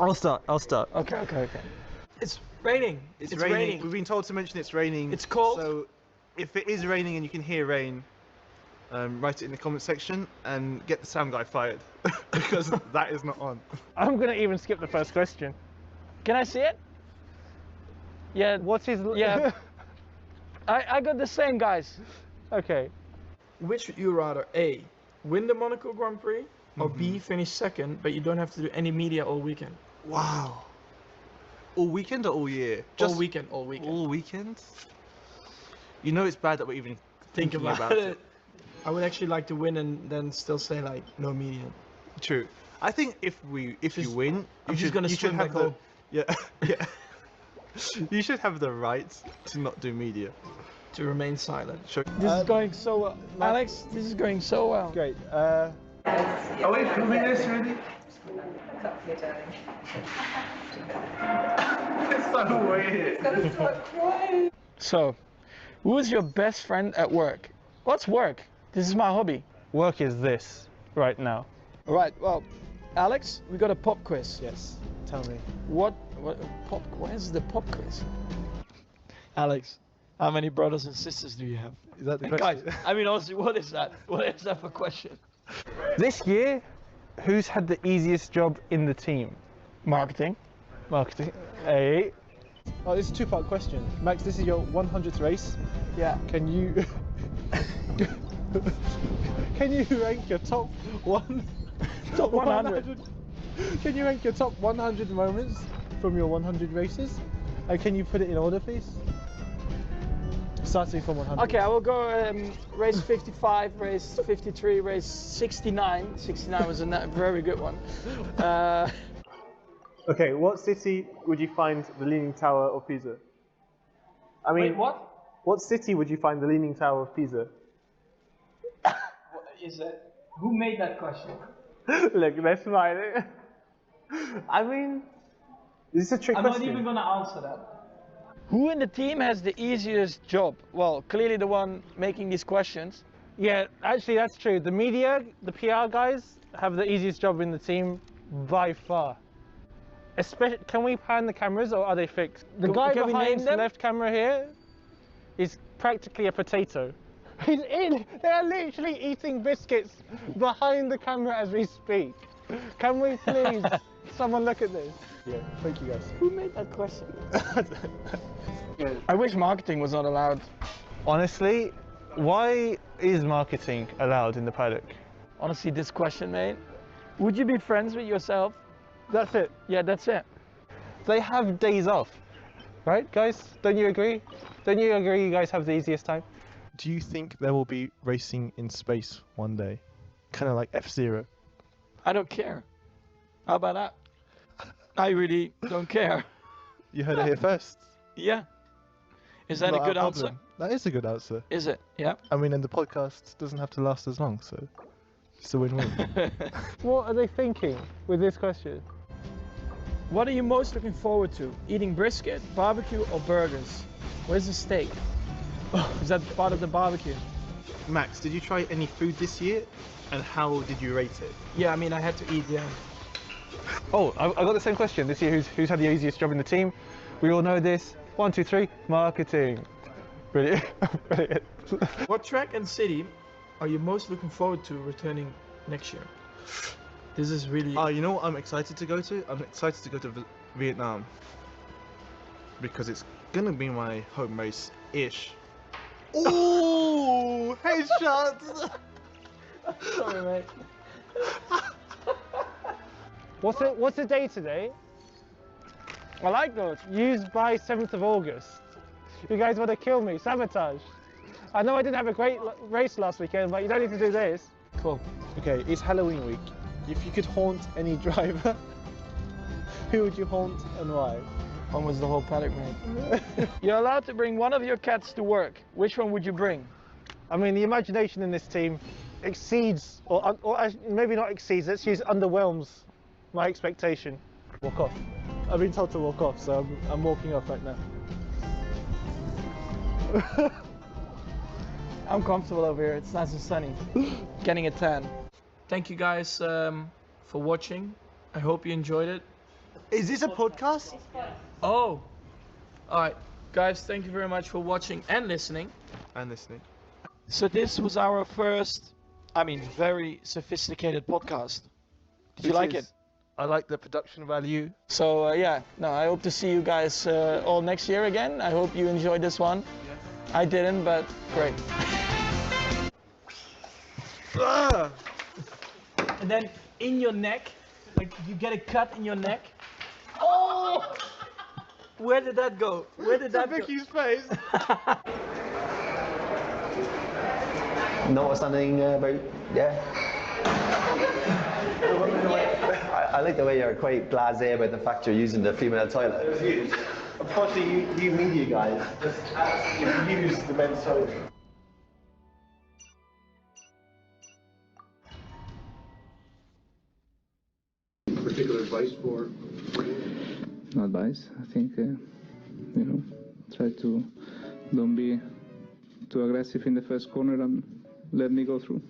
I'll start. Okay. It's raining. It's raining. We've been told to mention it's raining. It's cold. So if it is raining and you can hear rain, write it in the comment section and get the sound guy fired because that is not on. I'm gonna even skip the first question. Can I see it? Yeah. What's his? Yeah. I got the same, guys. Okay. Which would you rather? A, win the Monaco Grand Prix, or B, finish second, but you don't have to do any media all weekend? Wow. All weekend or all year? All weekend. All weekend? You know it's bad that we're even thinking about it. I would actually like to win and then still say like no media. True. I think if you win, I'm just gonna swim have back the home. yeah. You should have the right to not do media. To remain silent. Sure. This is going so well. Alex, this is going so well. Great. Are we filming this already? It's so weird. So, who is your best friend at work? What's work? This is my hobby. Work is this right now. All right. Well, Alex, we got a pop quiz. Yes. Tell me. Where's the pop quiz? Alex, how many brothers and sisters do you have? Is that the And question? guys, I mean honestly, what is that? What is that for question? This year, who's had the easiest job in the team? Marketing. Hey. Oh, this is a two-part question. Max, this is your 100th race. Yeah. Can you rank your top 100? Can you rank your top 100 moments from your 100 races? And can you put it in order, please? Starting from 100. Okay, I will go race 55, race 53, race 69. 69 was a very good one. Okay, what city would you find the Leaning Tower of Pisa? I mean, Wait, what? What city would you find the Leaning Tower of Pisa? What is it? Who made that question? Look, they're smiling. I mean, this is a trick question. I'm not even gonna answer that. Who in the team has the easiest job? Well, clearly the one making these questions. Yeah, actually that's true. The media, the PR guys have the easiest job in the team by far. Especially, can we pan the cameras or are they fixed? The guy can we name behind the them? left camera here is practically a potato. He's in. They're literally eating biscuits behind the camera as we speak. Can we please, someone look at this? Yeah, thank you guys. Who made that question? I wish marketing was not allowed. Honestly, why is marketing allowed in the paddock? Honestly, this question, mate. Would you be friends with yourself? That's it. Yeah, that's it. They have days off, right, guys? Don't you agree? Don't you agree you guys have the easiest time? Do you think there will be racing in space one day? Kind of like F-Zero. I don't care. How about that? I really don't care. You heard it here first. Yeah. Is that a Not good our answer? problem. That is a good answer. Is it? Yeah. I mean, and the podcast doesn't have to last as long, so it's a win-win. What are they thinking with this question? What are you most looking forward to? Eating brisket, barbecue, or burgers? Where's the steak? Is that part of the barbecue? Max, did you try any food this year? And how did you rate it? Yeah, I mean, I had to eat, yeah. Oh, I got the same question. This year, who's had the easiest job in the team? We all know this. 1, 2, 3, marketing. Brilliant. Brilliant. What track and city are you most looking forward to returning next year? This is really... You know what I'm excited to go to? I'm excited to go to Vietnam. Because it's gonna be my home race-ish. Ooh! Headshots! Sorry, mate. What's the day today? I like those. Used by 7th of August. You guys want to kill me? Sabotage. I know I didn't have a great race last weekend, but you don't need to do this. Cool. Okay, it's Halloween week. If you could haunt any driver, who would you haunt and why? Almost the whole paddock, mate. You're allowed to bring one of your cats to work. Which one would you bring? I mean, the imagination in this team exceeds, or maybe not exceeds, let's use underwhelms my expectation. Walk off. I've been told to walk off, so I'm walking off right now. I'm comfortable over here. It's nice and sunny. Getting a tan. Thank you guys for watching. I hope you enjoyed it. Is this a podcast? Oh. Alright, guys, thank you very much for watching and listening. And listening. So this was our first, very sophisticated podcast. Did you like it? I like the production value. So I hope to see you guys all next year again. I hope you enjoyed this one. I didn't, but great. And then in your neck, like you get a cut in your neck. Oh! Where did that go? Where did that go? Vicky's face. Know something about, I like the way you're quite blasé about the fact you're using the female toilet. Unfortunately, you media guys just absolutely use the men's toilet. Particular advice for? No advice. I think, try to don't be too aggressive in the first corner and let me go through.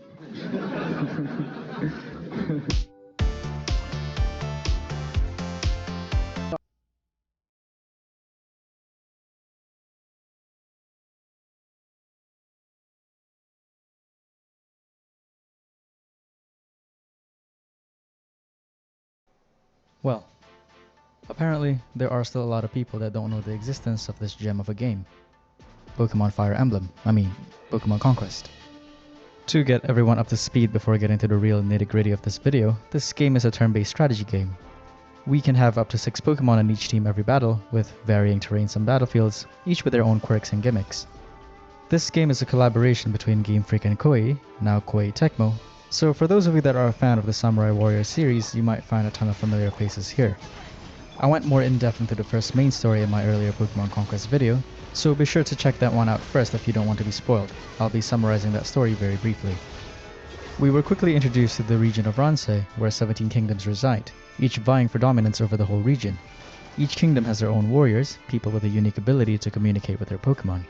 Well, apparently there are still a lot of people that don't know the existence of this gem of a game. Pokemon Fire Emblem, Pokemon Conquest. To get everyone up to speed before getting to the real nitty-gritty of this video, this game is a turn-based strategy game. We can have up to 6 Pokemon on each team every battle, with varying terrains and battlefields, each with their own quirks and gimmicks. This game is a collaboration between Game Freak and Koei, now Koei Tecmo, so for those of you that are a fan of the Samurai Warrior series, you might find a ton of familiar faces here. I went more in-depth into the first main story in my earlier Pokemon Conquest video, so be sure to check that one out first if you don't want to be spoiled. I'll be summarizing that story very briefly. We were quickly introduced to the region of Ransei, where 17 kingdoms reside, each vying for dominance over the whole region. Each kingdom has their own warriors, people with a unique ability to communicate with their Pokemon.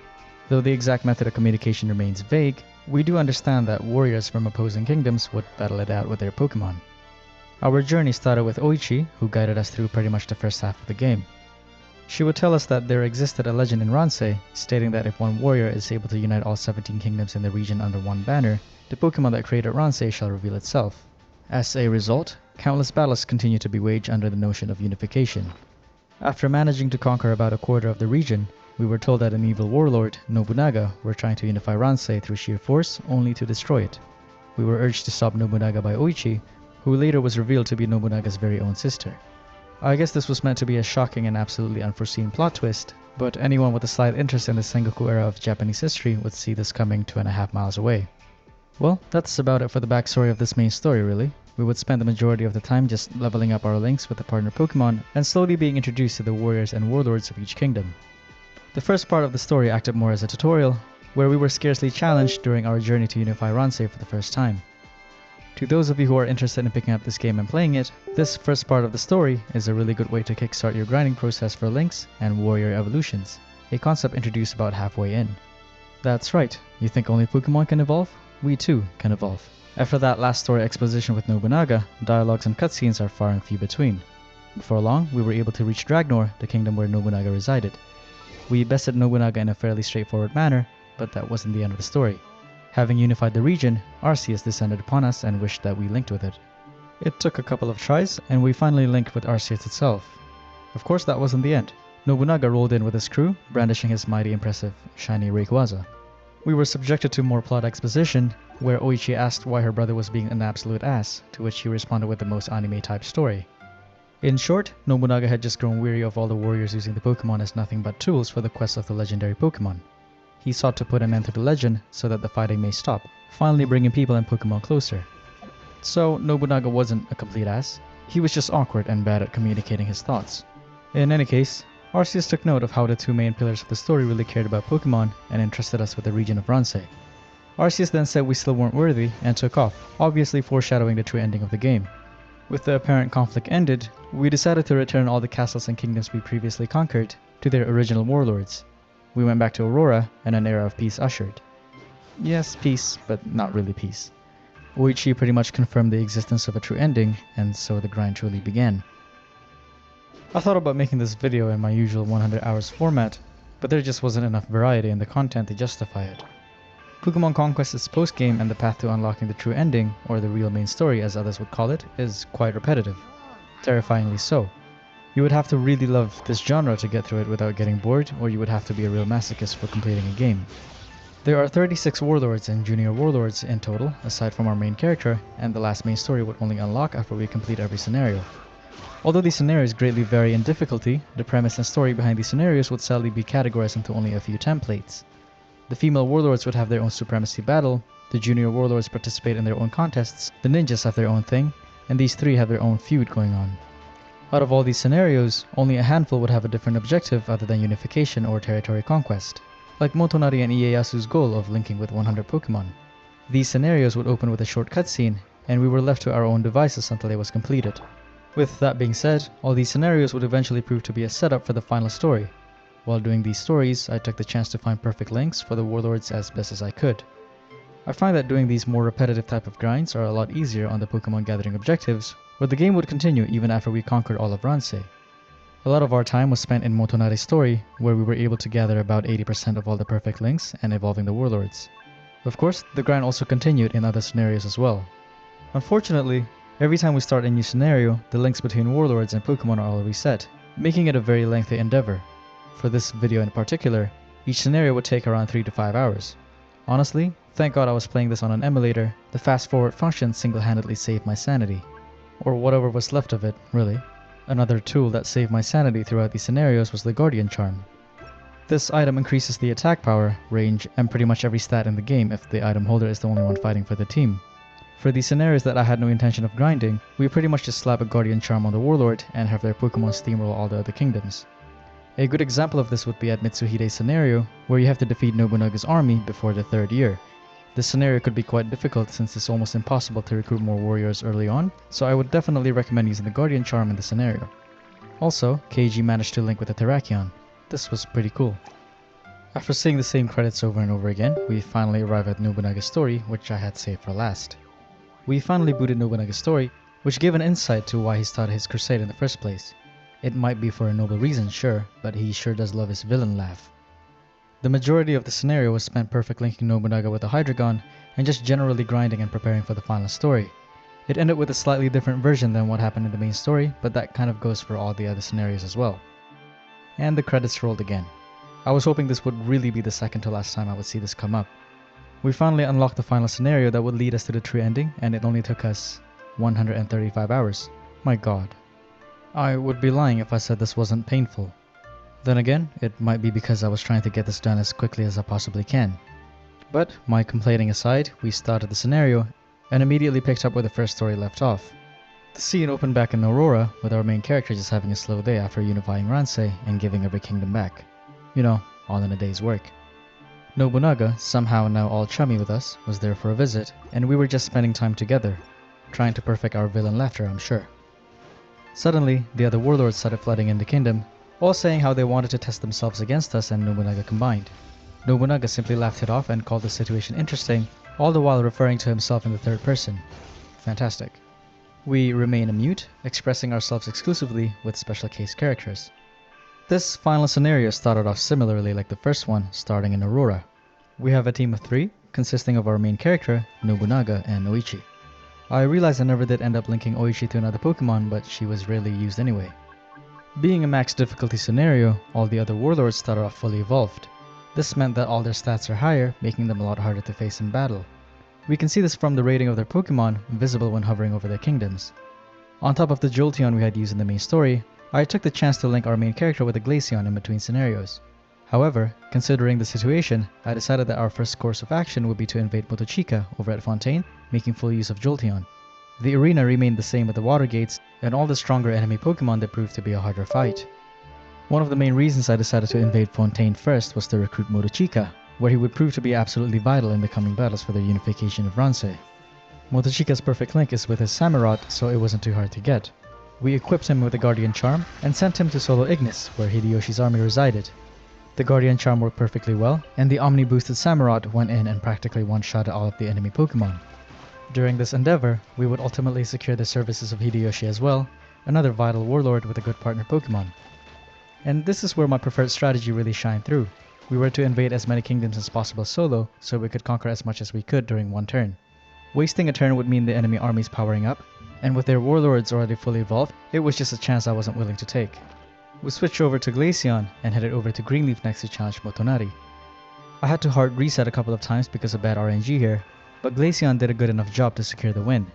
Though the exact method of communication remains vague, we do understand that warriors from opposing kingdoms would battle it out with their Pokemon. Our journey started with Oichi, who guided us through pretty much the first half of the game. She would tell us that there existed a legend in Ransei, stating that if one warrior is able to unite all 17 kingdoms in the region under one banner, the Pokemon that created Ransei shall reveal itself. As a result, countless battles continue to be waged under the notion of unification. After managing to conquer about a quarter of the region, we were told that an evil warlord, Nobunaga, were trying to unify Ransei through sheer force, only to destroy it. We were urged to stop Nobunaga by Oichi, who later was revealed to be Nobunaga's very own sister. I guess this was meant to be a shocking and absolutely unforeseen plot twist, but anyone with a slight interest in the Sengoku era of Japanese history would see this coming 2.5 miles away. Well, that's about it for the backstory of this main story really. We would spend the majority of the time just leveling up our links with the partner Pokemon and slowly being introduced to the warriors and warlords of each kingdom. The first part of the story acted more as a tutorial, where we were scarcely challenged during our journey to unify Ransei for the first time. To those of you who are interested in picking up this game and playing it, this first part of the story is a really good way to kickstart your grinding process for links and warrior evolutions, a concept introduced about halfway in. That's right, you think only Pokemon can evolve? We too can evolve. After that last story exposition with Nobunaga, dialogues and cutscenes are far and few between. Before long, we were able to reach Dragnor, the kingdom where Nobunaga resided. We bested Nobunaga in a fairly straightforward manner, but that wasn't the end of the story. Having unified the region, Arceus descended upon us and wished that we linked with it. It took a couple of tries, and we finally linked with Arceus itself. Of course, that wasn't the end. Nobunaga rolled in with his crew, brandishing his mighty impressive shiny Rayquaza. We were subjected to more plot exposition, where Oichi asked why her brother was being an absolute ass, to which he responded with the most anime-type story. In short, Nobunaga had just grown weary of all the warriors using the Pokemon as nothing but tools for the quest of the legendary Pokemon. He sought to put an end to the legend so that the fighting may stop, finally bringing people and Pokemon closer. So Nobunaga wasn't a complete ass, he was just awkward and bad at communicating his thoughts. In any case, Arceus took note of how the two main pillars of the story really cared about Pokemon and entrusted us with the region of Ransei. Arceus then said we still weren't worthy and took off, obviously foreshadowing the true ending of the game. With the apparent conflict ended, we decided to return all the castles and kingdoms we previously conquered to their original warlords. We went back to Aurora and an era of peace ushered. Yes, peace, but not really peace. Oichi pretty much confirmed the existence of a true ending, and so the grind truly began. I thought about making this video in my usual 100 hours format, but there just wasn't enough variety in the content to justify it. Pokemon Conquest's post-game and the path to unlocking the true ending, or the real main story as others would call it, is quite repetitive. Terrifyingly so. You would have to really love this genre to get through it without getting bored, or you would have to be a real masochist for completing a game. There are 36 warlords and junior warlords in total, aside from our main character, and the last main story would only unlock after we complete every scenario. Although these scenarios greatly vary in difficulty, the premise and story behind these scenarios would sadly be categorized into only a few templates. The female warlords would have their own supremacy battle, the junior warlords participate in their own contests, the ninjas have their own thing, and these three have their own feud going on. Out of all these scenarios, only a handful would have a different objective other than unification or territory conquest, like Motonari and Ieyasu's goal of linking with 100 Pokemon. These scenarios would open with a short cutscene, and we were left to our own devices until it was completed. With that being said, all these scenarios would eventually prove to be a setup for the final story. While doing these stories, I took the chance to find perfect links for the warlords as best as I could. I find that doing these more repetitive type of grinds are a lot easier on the Pokemon gathering objectives, where the game would continue even after we conquered all of Ransei. A lot of our time was spent in Motonari's story, where we were able to gather about 80% of all the perfect links and evolving the warlords. Of course, the grind also continued in other scenarios as well. Unfortunately, every time we start a new scenario, the links between warlords and Pokemon are all reset, making it a very lengthy endeavor. For this video in particular, each scenario would take around 3 to 5 hours. Honestly, thank God I was playing this on an emulator. The fast forward function single-handedly saved my sanity. Or whatever was left of it, really. Another tool that saved my sanity throughout these scenarios was the Guardian Charm. This item increases the attack power, range, and pretty much every stat in the game if the item holder is the only one fighting for the team. For these scenarios that I had no intention of grinding, we pretty much just slap a Guardian Charm on the warlord and have their Pokemon steamroll all the other kingdoms. A good example of this would be at Mitsuhide's scenario, where you have to defeat Nobunaga's army before the 3rd year. This scenario could be quite difficult since it's almost impossible to recruit more warriors early on, so I would definitely recommend using the Guardian Charm in the scenario. Also, Keiji managed to link with the Terrakion. This was pretty cool. After seeing the same credits over and over again, we finally arrive at Nobunaga's story, which I had saved for last. We finally booted Nobunaga's story, which gave an insight to why he started his crusade in the first place. It might be for a noble reason, sure, but he sure does love his villain laugh. The majority of the scenario was spent perfect linking Nobunaga with a Hydreigon, and just generally grinding and preparing for the final story. It ended with a slightly different version than what happened in the main story, but that kind of goes for all the other scenarios as well. And the credits rolled again. I was hoping this would really be the second to last time I would see this come up. We finally unlocked the final scenario that would lead us to the true ending, and it only took us 135 hours. My god. I would be lying if I said this wasn't painful. Then again, it might be because I was trying to get this done as quickly as I possibly can. But, my complaining aside, we started the scenario, and immediately picked up where the first story left off. The scene opened back in Aurora, with our main character just having a slow day after unifying Ransei and giving every kingdom back. You know, all in a day's work. Nobunaga, somehow now all chummy with us, was there for a visit, and we were just spending time together, trying to perfect our villain laughter, I'm sure. Suddenly, the other warlords started flooding in the kingdom, all saying how they wanted to test themselves against us and Nobunaga combined. Nobunaga simply laughed it off and called the situation interesting, all the while referring to himself in the third person. Fantastic. We remain mute, expressing ourselves exclusively with special case characters. This final scenario started off similarly like the first one, starting in Aurora. We have a team of 3, consisting of our main character, Nobunaga and Oichi. I realized I never did end up linking Oichi to another Pokemon, but she was rarely used anyway. Being a max difficulty scenario, all the other warlords started off fully evolved. This meant that all their stats are higher, making them a lot harder to face in battle. We can see this from the rating of their Pokemon, visible when hovering over their kingdoms. On top of the Jolteon we had used in the main story, I took the chance to link our main character with a Glaceon in between scenarios. However, considering the situation, I decided that our first course of action would be to invade Motochika over at Fontaine, making full use of Jolteon. The arena remained the same with the water gates, and all the stronger enemy Pokemon that proved to be a harder fight. One of the main reasons I decided to invade Fontaine first was to recruit Motochika, where he would prove to be absolutely vital in the coming battles for the unification of Ransei. Motochika's perfect link is with his Samurott, so it wasn't too hard to get. We equipped him with the Guardian Charm, and sent him to Solo Ignis, where Hideyoshi's army resided. The Guardian Charm worked perfectly well, and the Omni-boosted Samurott went in and practically one-shotted all of the enemy Pokemon. During this endeavor, we would ultimately secure the services of Hideyoshi as well, another vital warlord with a good partner Pokemon. And this is where my preferred strategy really shined through. We were to invade as many kingdoms as possible solo, so we could conquer as much as we could during one turn. Wasting a turn would mean the enemy armies powering up, and with their warlords already fully evolved, it was just a chance I wasn't willing to take. We switched over to Glaceon and headed over to Greenleaf next to challenge Motonari. I had to hard reset a couple of times because of bad RNG here, but Glaceon did a good enough job to secure the win.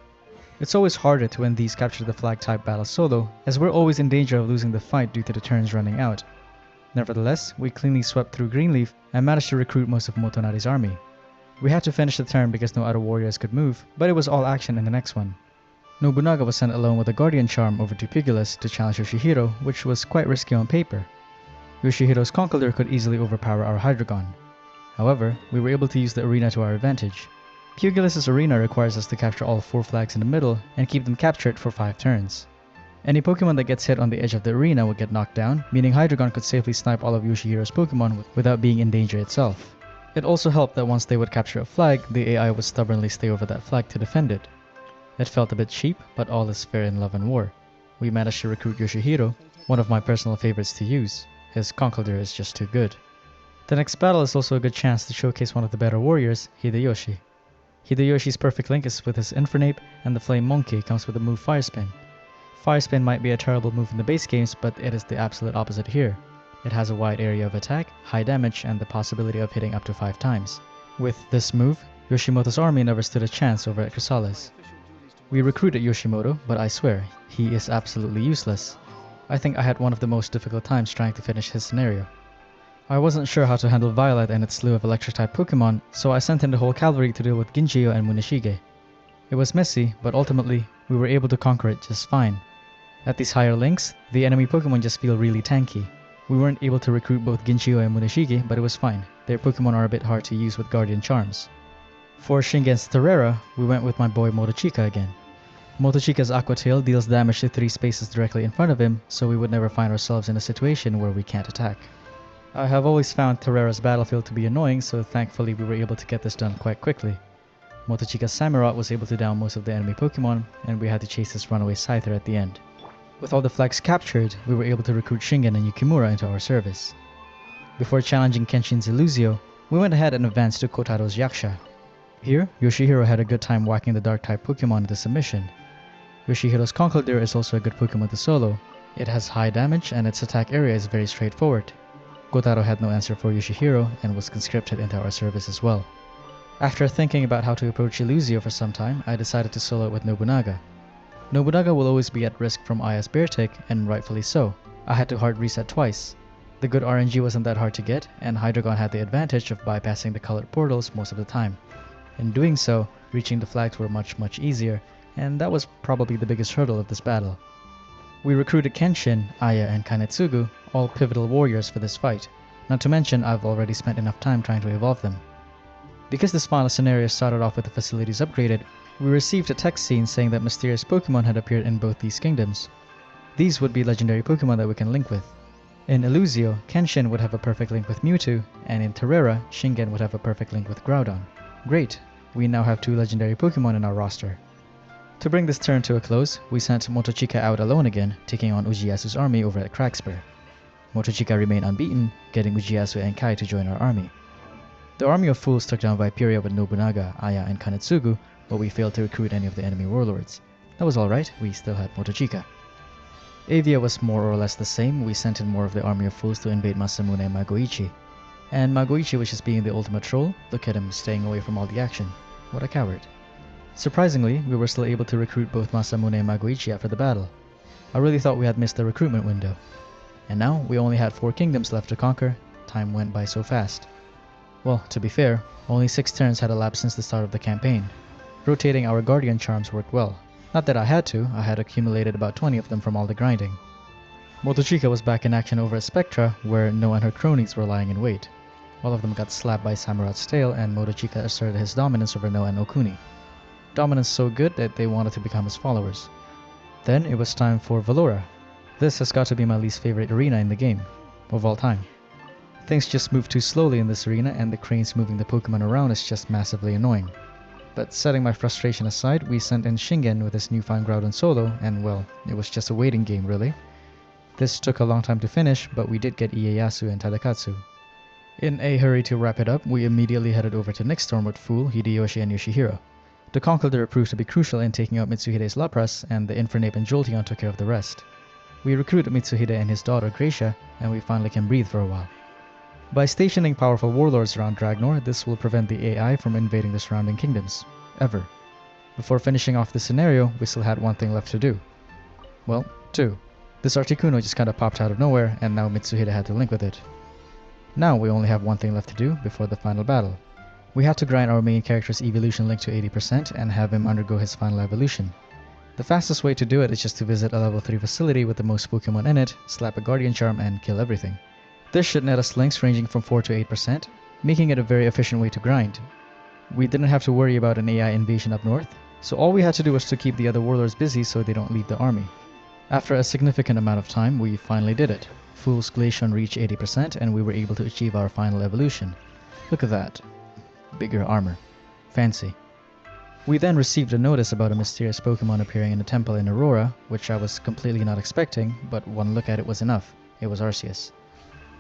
It's always harder to win these capture the flag type battles solo, as we're always in danger of losing the fight due to the turns running out. Nevertheless, we cleanly swept through Greenleaf and managed to recruit most of Motonari's army. We had to finish the turn because no other warriors could move, but it was all action in the next one. Nobunaga was sent alone with a Guardian Charm over to Pugilus to challenge Yoshihiro, which was quite risky on paper. Yoshihiro's Conkeldurr could easily overpower our Hydreigon. However, we were able to use the arena to our advantage. Pugilus' arena requires us to capture all 4 flags in the middle and keep them captured for 5 turns. Any Pokemon that gets hit on the edge of the arena would get knocked down, meaning Hydreigon could safely snipe all of Yoshihiro's Pokemon without being in danger itself. It also helped that once they would capture a flag, the AI would stubbornly stay over that flag to defend it. It felt a bit cheap, but all is fair in love and war. We managed to recruit Yoshihiro, one of my personal favorites to use. His Conkeldurr is just too good. The next battle is also a good chance to showcase one of the better warriors, Hideyoshi. Hideyoshi's perfect link is with his Infernape, and the Flame Monkey comes with the move Fire Spin. Fire Spin might be a terrible move in the base games, but it is the absolute opposite here. It has a wide area of attack, high damage, and the possibility of hitting up to 5 times. With this move, Yoshimoto's army never stood a chance over at Chrysales. We recruited Yoshimoto, but I swear, he is absolutely useless. I think I had one of the most difficult times trying to finish his scenario. I wasn't sure how to handle Violet and its slew of electric-type Pokemon, so I sent in the whole cavalry to deal with Ginjio and Muneshige. It was messy, but ultimately, we were able to conquer it just fine. At these higher links, the enemy Pokemon just feel really tanky. We weren't able to recruit both Ginjio and Muneshige, but it was fine. Their Pokemon are a bit hard to use with Guardian Charms. For Shingen's Terrera, we went with my boy Motochika again. Motochika's Aqua Tail deals damage to 3 spaces directly in front of him, so we would never find ourselves in a situation where we can't attack. I have always found Terrera's battlefield to be annoying, so thankfully we were able to get this done quite quickly. Motochika's Samurott was able to down most of the enemy Pokemon, and we had to chase this runaway Scyther at the end. With all the flags captured, we were able to recruit Shingen and Yukimura into our service. Before challenging Kenshin's Illusio, we went ahead and advanced to Kotaro's Yaksha. Here, Yoshihiro had a good time whacking the Dark-type Pokemon into submission. Yoshihiro's Conkeldurr is also a good Pokemon to solo. It has high damage and its attack area is very straightforward. Kotaro had no answer for Yoshihiro and was conscripted into our service as well. After thinking about how to approach Illusio for some time, I decided to solo it with Nobunaga. Nobunaga will always be at risk from Aya's Bear Tick, and rightfully so. I had to hard reset twice. The good RNG wasn't that hard to get, and Hydreigon had the advantage of bypassing the colored portals most of the time. In doing so, reaching the flags were much easier, and that was probably the biggest hurdle of this battle. We recruited Kenshin, Aya, and Kanetsugu, all pivotal warriors for this fight. Not to mention, I've already spent enough time trying to evolve them. Because this final scenario started off with the facilities upgraded, we received a text scene saying that mysterious Pokemon had appeared in both these kingdoms. These would be legendary Pokemon that we can link with. In Illusio, Kenshin would have a perfect link with Mewtwo, and in Terrera, Shingen would have a perfect link with Groudon. Great, we now have 2 legendary Pokemon in our roster. To bring this turn to a close, we sent Motochika out alone again, taking on Ujiyasu's army over at Cragspur. Motochika remained unbeaten, getting Ujiyasu and Kai to join our army. The army of fools took down Viperia with Nobunaga, Aya, and Kanetsugu, but we failed to recruit any of the enemy warlords. That was alright, we still had Motochika. Avia was more or less the same. We sent in more of the army of fools to invade Masamune and Magoichi. And Magoichi was just being the ultimate troll. Look at him, staying away from all the action. What a coward. Surprisingly, we were still able to recruit both Masamune and Magoichi after the battle. I really thought we had missed the recruitment window. And now, we only had 4 kingdoms left to conquer. Time went by so fast. Well, to be fair, only 6 turns had elapsed since the start of the campaign. Rotating our Guardian Charms worked well. Not that I had to, I had accumulated about 20 of them from all the grinding. Motochika was back in action over at Spectra, where No and her cronies were lying in wait. All of them got slapped by Samurott's tail, and Motochika asserted his dominance over No and Okuni. Dominance so good that they wanted to become his followers. Then it was time for Valora. This has got to be my least favorite arena in the game, of all time. Things just move too slowly in this arena, and the cranes moving the Pokemon around is just massively annoying. But setting my frustration aside, we sent in Shingen with his newfound Groudon solo, and well, it was just a waiting game really. This took a long time to finish, but we did get Ieyasu and Tadakatsu. In a hurry to wrap it up, we immediately headed over to Nixstorm with Fool, Hideyoshi and Yoshihiro. The Conkeldurr proved to be crucial in taking out Mitsuhide's Lapras, and the Infernape and Jolteon took care of the rest. We recruited Mitsuhide and his daughter Gracia, and we finally can breathe for a while. By stationing powerful warlords around Dragnor, this will prevent the AI from invading the surrounding kingdoms. Ever. Before finishing off this scenario, we still had one thing left to do. Well, two. This Articuno just kinda popped out of nowhere, and now Mitsuhide had to link with it. Now we only have one thing left to do before the final battle. We have to grind our main character's evolution link to 80% and have him undergo his final evolution. The fastest way to do it is just to visit a level 3 facility with the most Pokemon in it, slap a Guardian Charm, and kill everything. This should net us links ranging from 4 to 8%, making it a very efficient way to grind. We didn't have to worry about an AI invasion up north, so all we had to do was to keep the other warlords busy so they don't leave the army. After a significant amount of time, we finally did it. Fool's Glaceon reached 80% and we were able to achieve our final evolution. Look at that. Bigger armor. Fancy. We then received a notice about a mysterious Pokemon appearing in a temple in Aurora, which I was completely not expecting, but one look at it was enough. It was Arceus.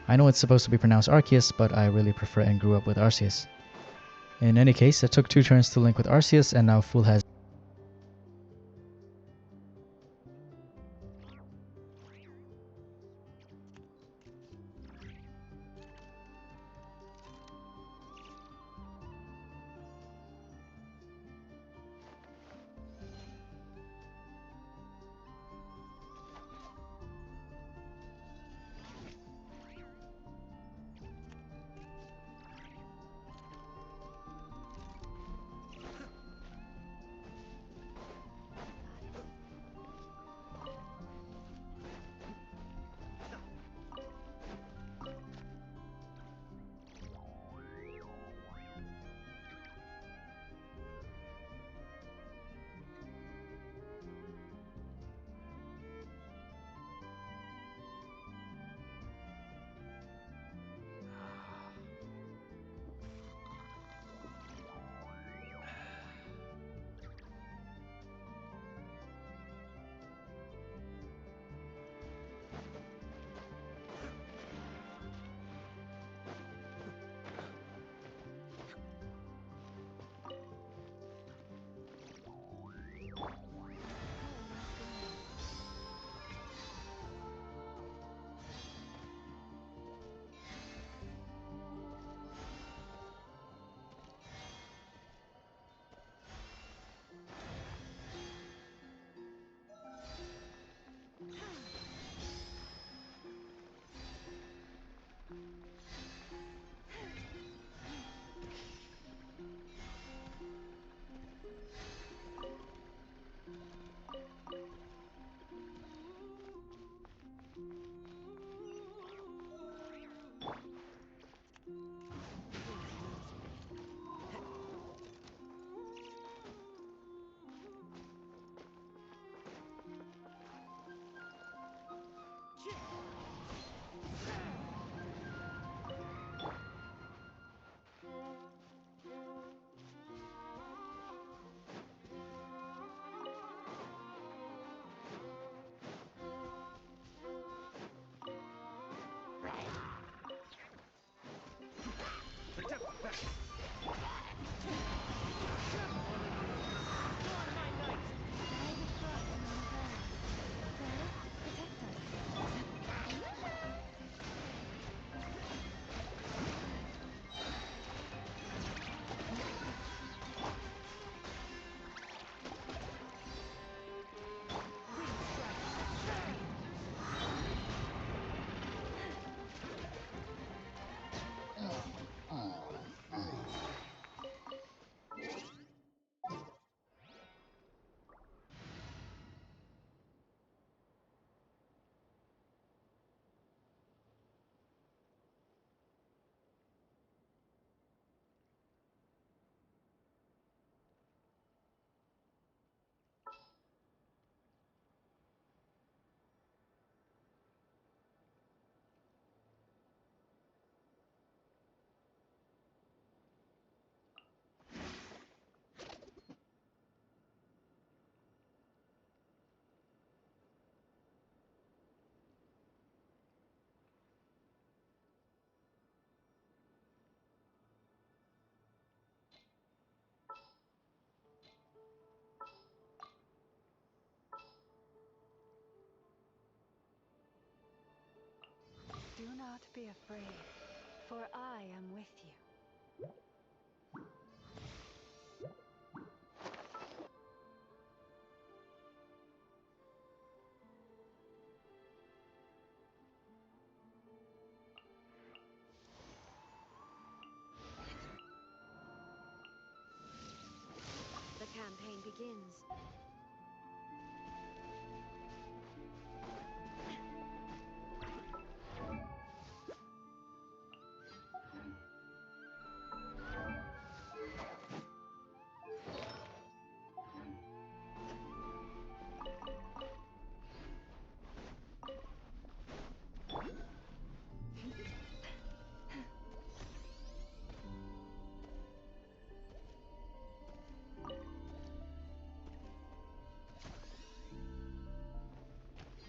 I know it's supposed to be pronounced Arceus, but I really prefer and grew up with Arceus. In any case, it took 2 turns to link with Arceus, and now Fool has not be afraid, for I am with you. The campaign begins.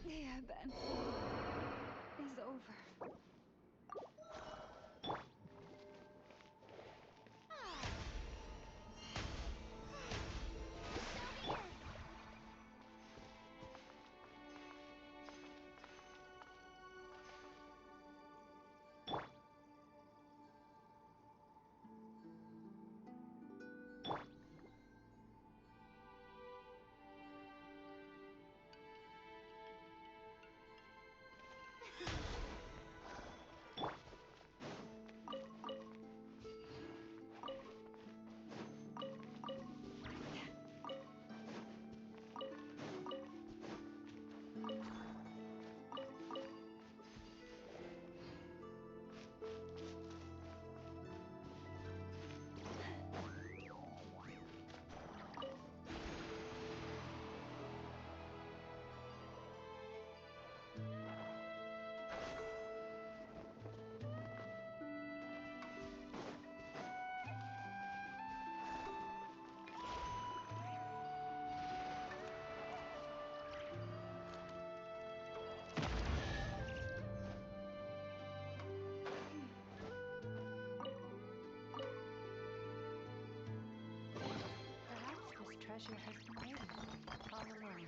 The event is over. Treasure has been waiting all along.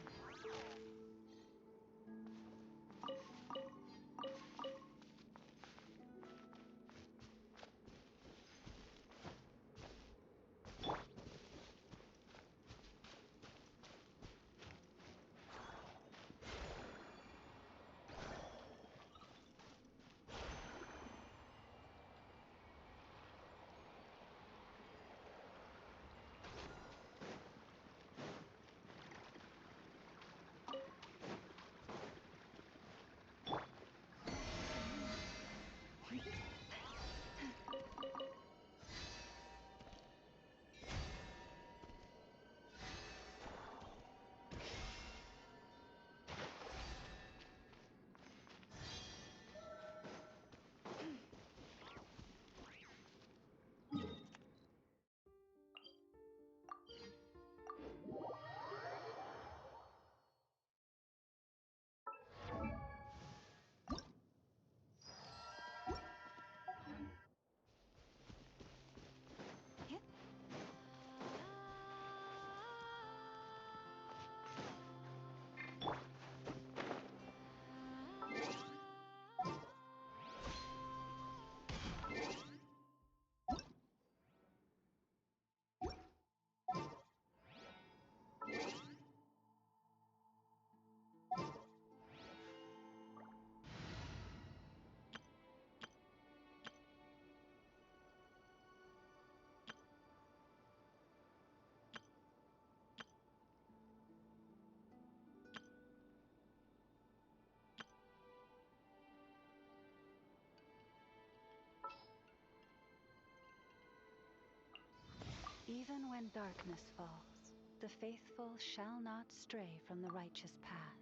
Even when darkness falls, the faithful shall not stray from the righteous path.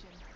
destruction.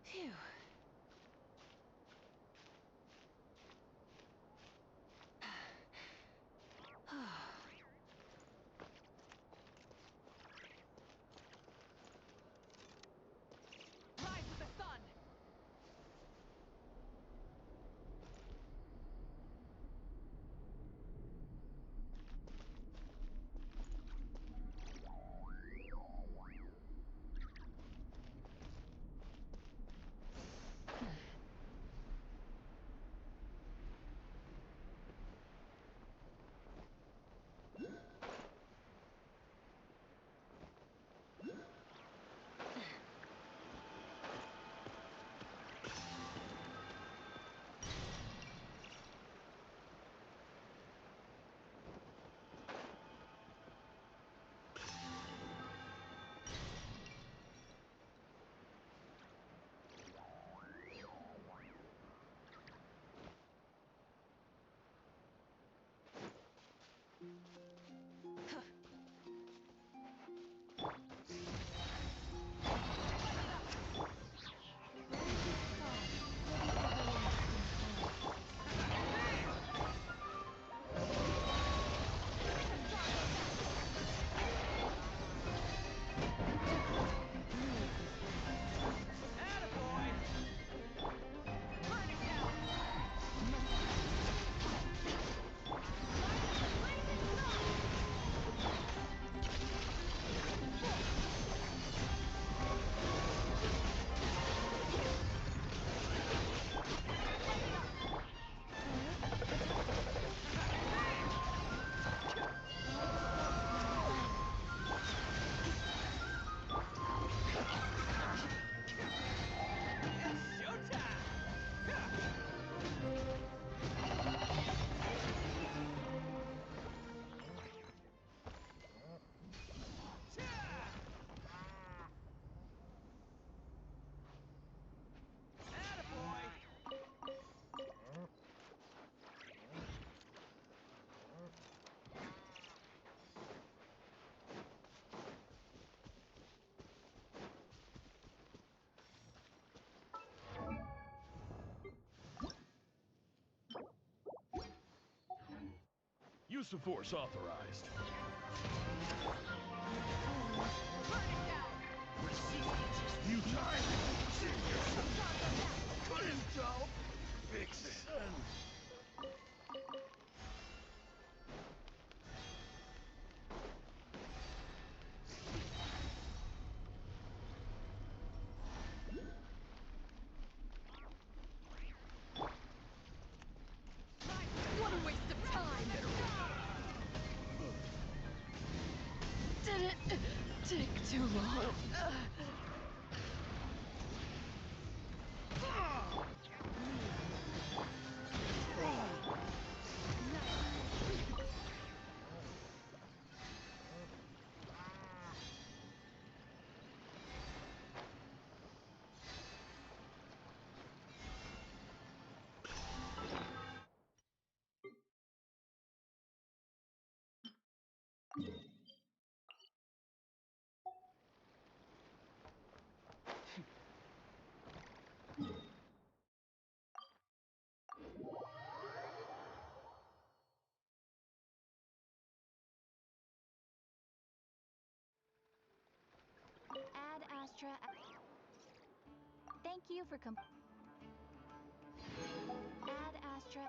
Phew. Rise with the sun! Use of force authorized. Resistance is futile. Save yourself. Put him down. Vixen. Too long. Ad Astra. Thank you for Ad Astra.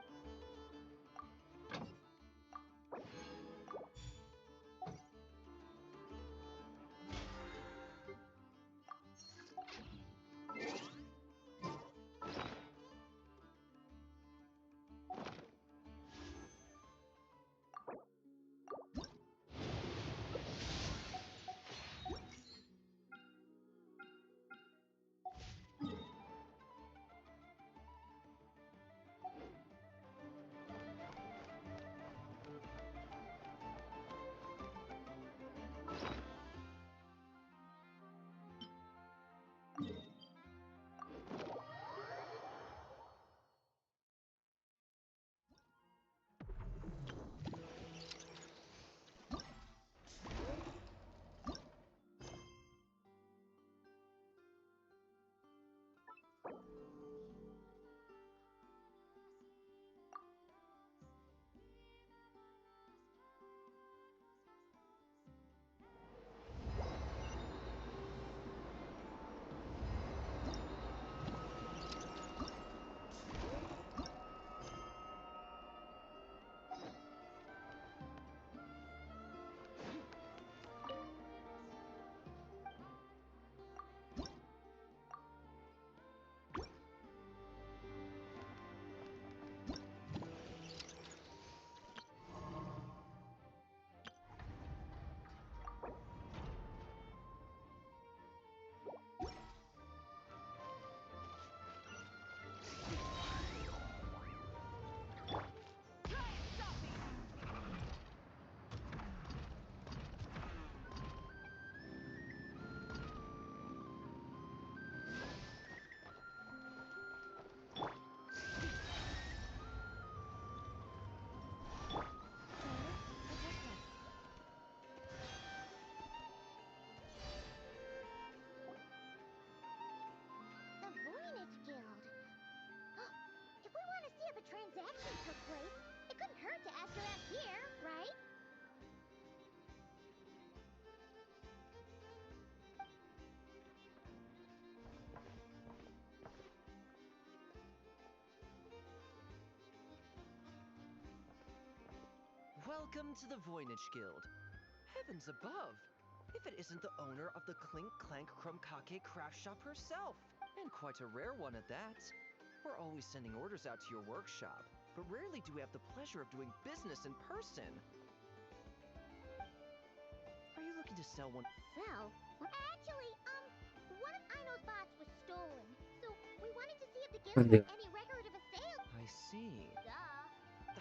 The Voynich Guild. If we want to see if a transaction took place, it couldn't hurt to ask around here, right? Welcome to the Voynich Guild. Heavens above! If it isn't the owner of the Clink Clank Krumkake craft shop herself! And quite a rare one at that. We're always sending orders out to your workshop, but rarely do we have the pleasure of doing business in person. Are you looking to sell one? Sell? Actually, one of Ino's bots was stolen, so we wanted to see if the guild had any record of a sale. I see. Duh.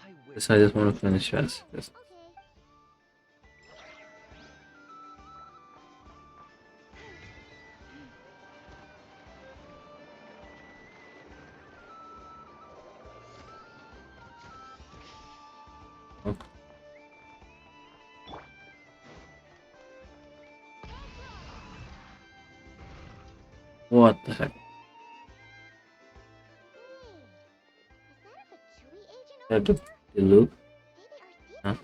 I wish. Yes, I just want to finish fast. Yes. Okay. Oh. What the heck? That the loop? Huh?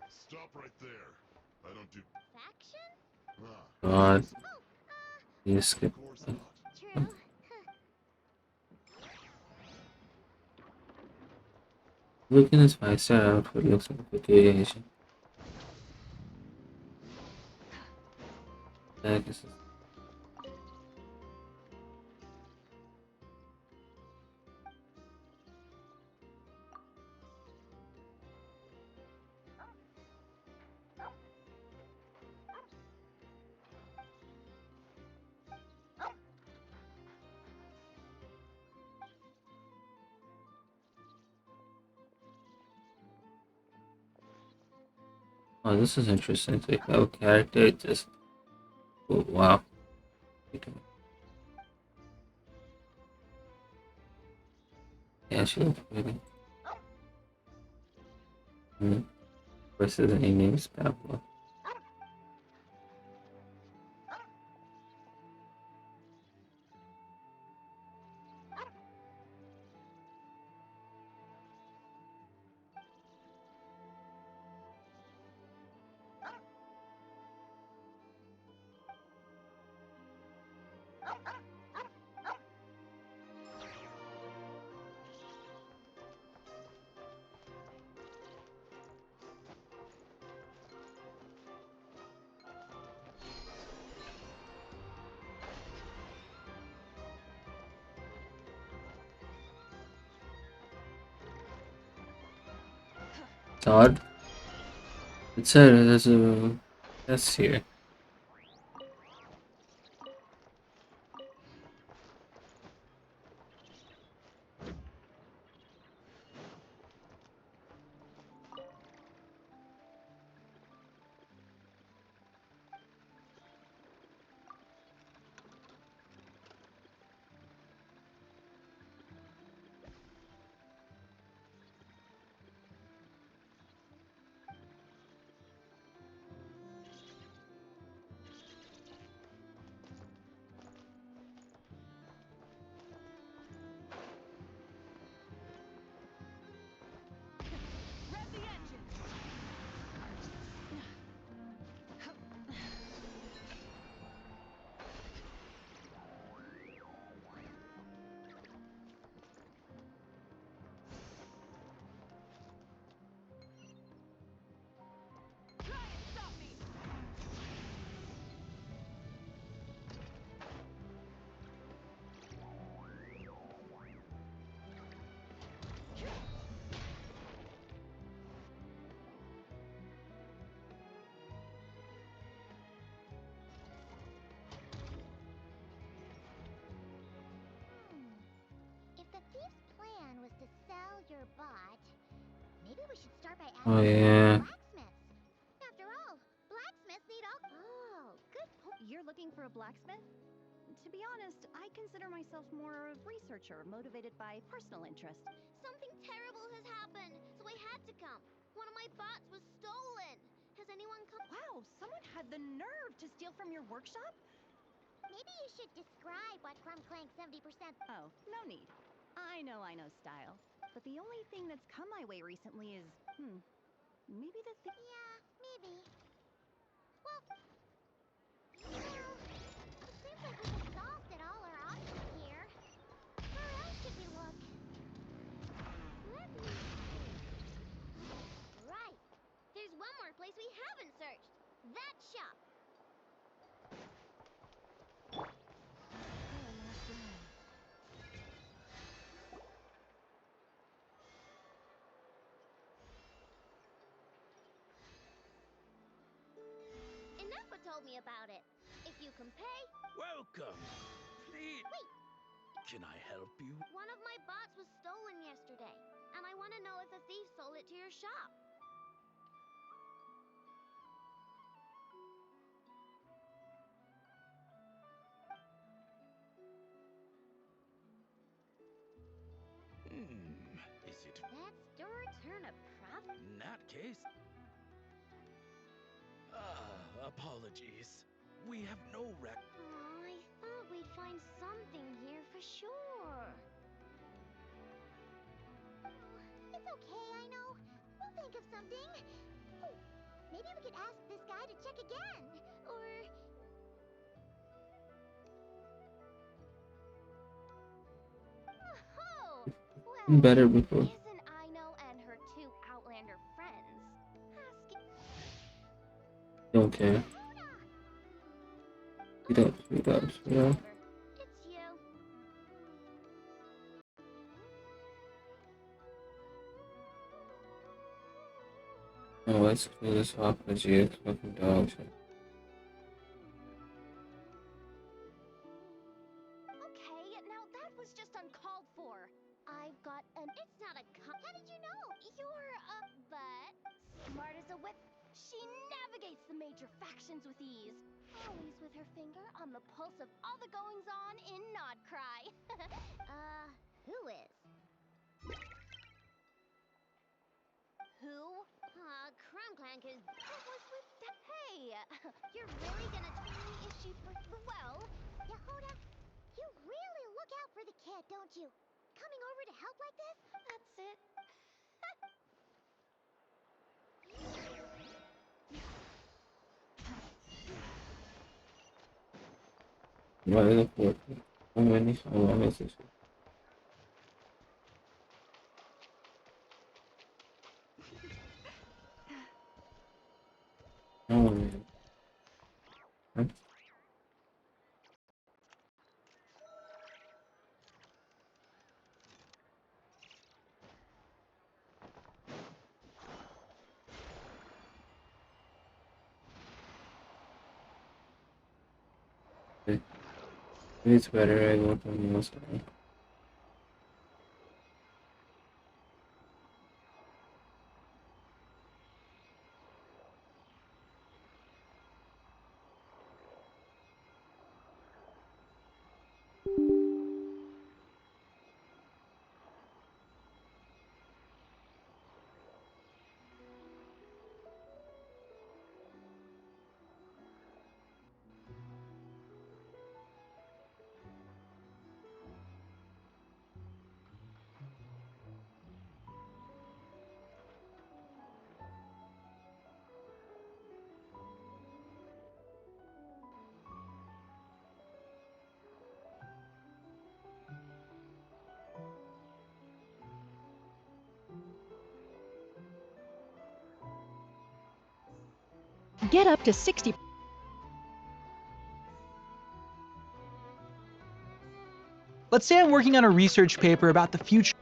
Stop right there. I don't do Faction? God. Oh, You skip. true. Looking as 5-star outfit looks like a variation. That is. Oh, this is interesting. So you have a character, just oh, wow. Okay. Yeah, she looks pretty. Versus any name's Pablo. It's odd. It said there's a test here. If the thief's plan was to sell your bot, maybe we should start by Oh asking yeah. blacksmiths. After all, blacksmiths need all. Oh, good point. You're looking for a blacksmith? To be honest, I consider myself more a researcher motivated by personal interest. Something terrible has happened, so I had to come. One of my bots was stolen. Has anyone come? Wow, someone had the nerve to steal from your workshop? Maybe you should describe what Crumb Clank 70%. Oh, no need. I know style. But the only thing that's come my way recently is, maybe the thing. Yeah, maybe. Well, it seems like we've exhausted all our options here. Where else should we look? Let me. Right. There's one more place we haven't searched. That shop. Ineppa told me about it. If you can pay. Welcome. Please. Wait. Can I help you? One of my bots was stolen yesterday, and I want to know if a thief sold it to your shop. Is it? That store turn a profit? In that case. Apologies. We have no rec. Oh, I thought we'd find something here for sure. Oh, it's okay, I know. We'll think of something. Oh, maybe we could ask this guy to check again. Or... Oh, well, Better before. isn't Ino and her two Outlander friends asking... Don't care. We don't. Yeah. It's you. Oh, let's clear this off with you. Fucking dogs. Okay, now that was just uncalled for. I've got an... It's not a... How did you know? You're a... But... Smart as a whip. She navigates the major factions with ease, always with her finger on the pulse of all the goings-on in Nodcry. Who is? Who? Crumclank is... What was with that? Hey, you're really gonna tell me if she... Well, Yehuda, you really look out for the kid, don't you? Coming over to help like this? That's it. Vale, pues, buenísimo, a veces. Muy bien. ¿Eh? Sí. It's better I go to news. Get up to 60. Let's say I'm working on a research paper about the future.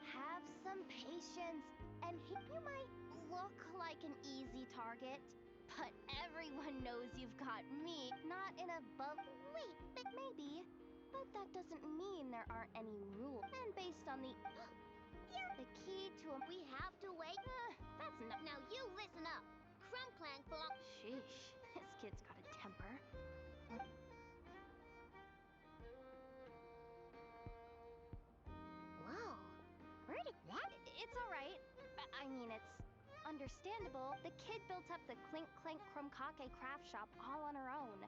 Have some patience, and you might look like an easy target, But everyone knows you've got me, not in a wait, maybe. But that doesn't mean there aren't any rules. And based on the key to a we have to wait. That's not. Now you listen up. Crumb Clank belong. Sheesh, this kid's got a temper. Whoa, where did that? It's all right. I mean, it's understandable. The kid built up the Clink Clank Krumkake craft shop all on her own.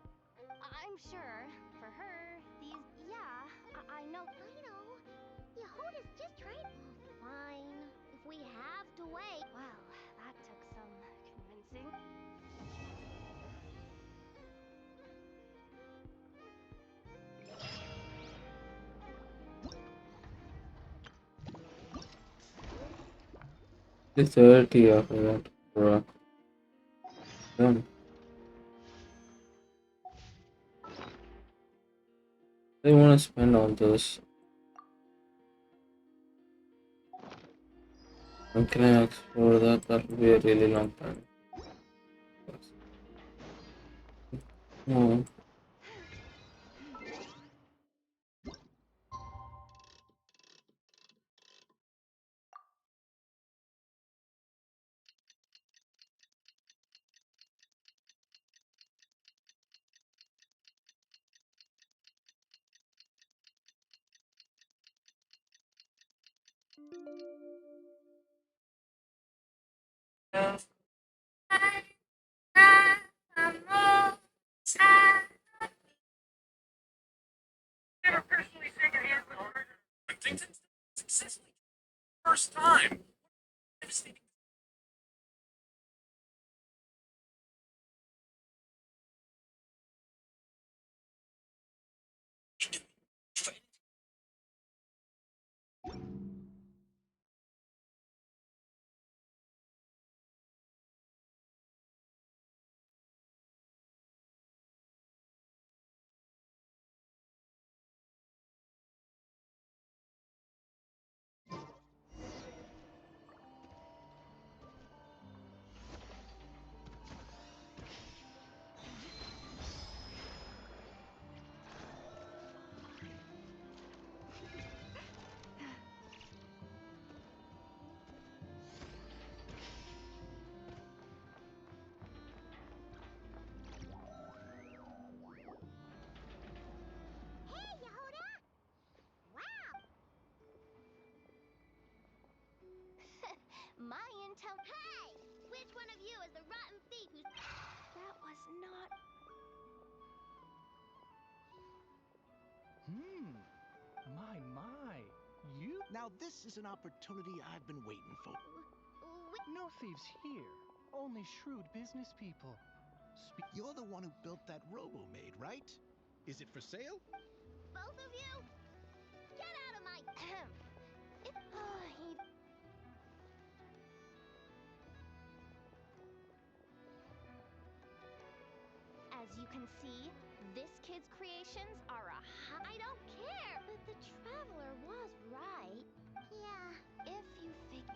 I'm sure for her, these. Yeah, I know. Yehuda's just trying. Fine. If we have to wait. Well, that took some convincing. The 30 of that, bro. Done. They want to spend all this. When can I explore that? That will be a really long time. No. Never personally shaken hands with her. Huntington successfully first time. Hey, Yehuda! Wow! My intel. Hey! Which one of you is the rotten thief who's. That was not. My. You? Now this is an opportunity I've been waiting for. No thieves here. Only shrewd business people. You're the one who built that robo-maid, right? Is it for sale? Both of you? Get out of my. As you can see, this kid's creations are I don't care! But the traveler was right. Yeah,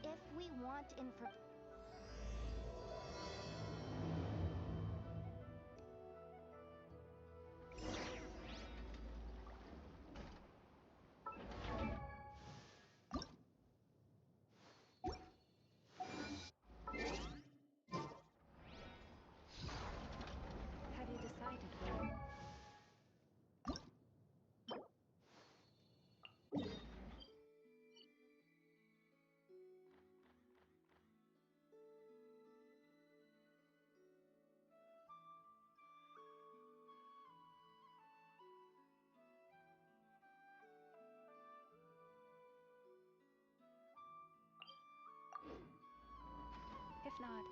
if we want Have you decided where? If not,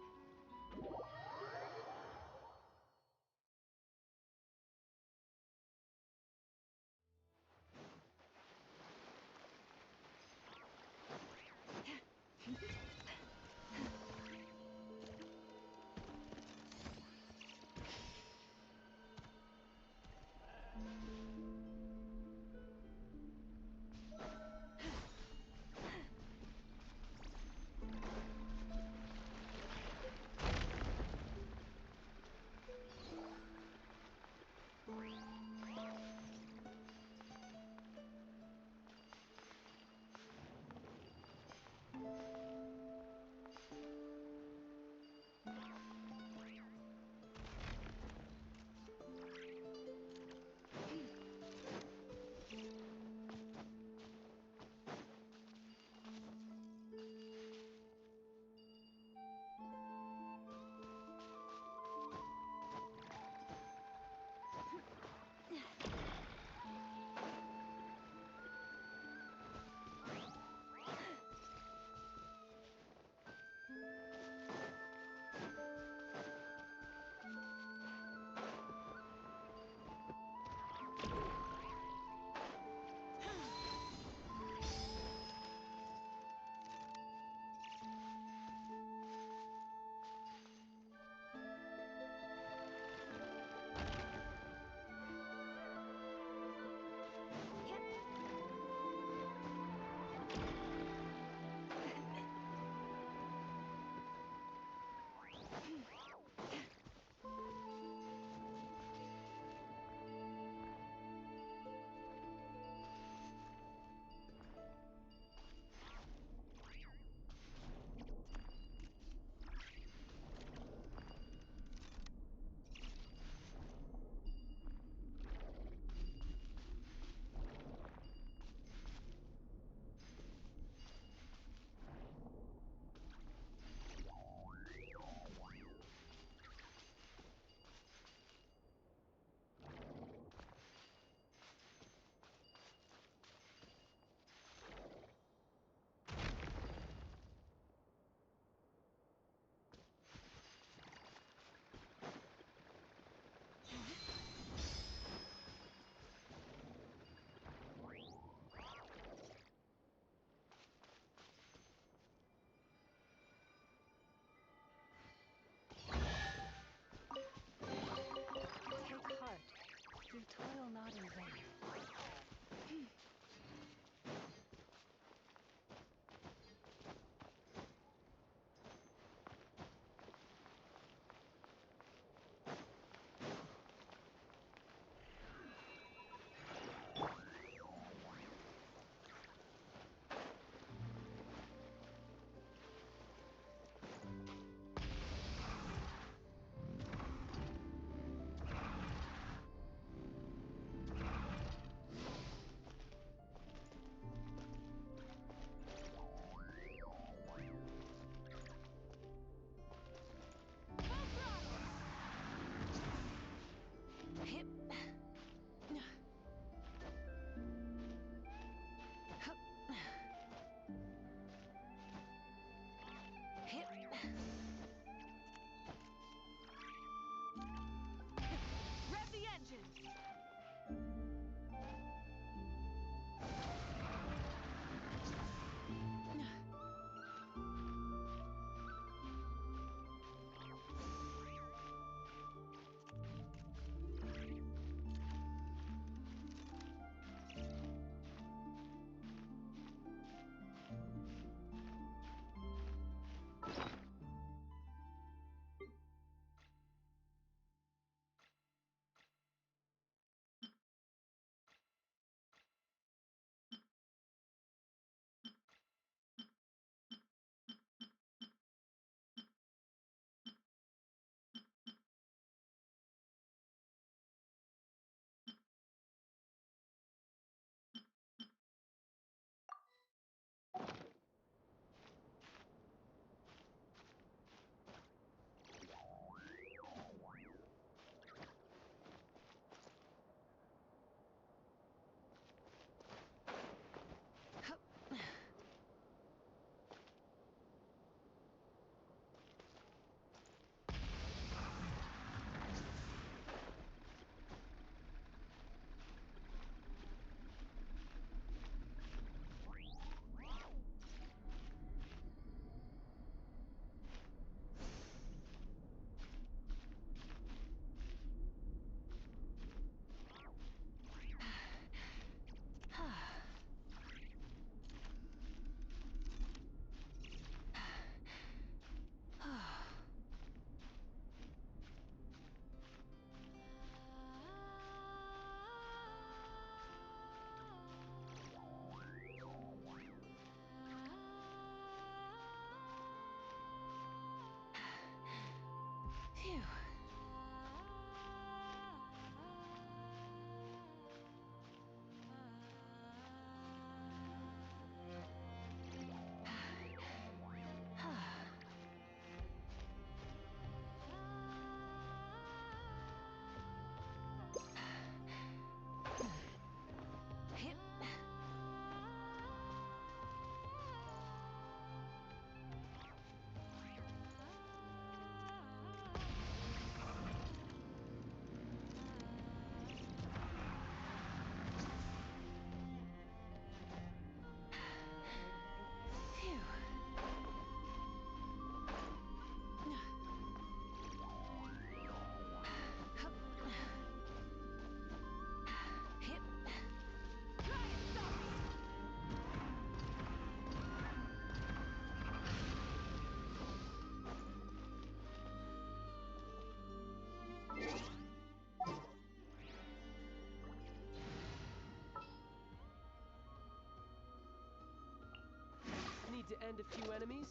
to end a few enemies?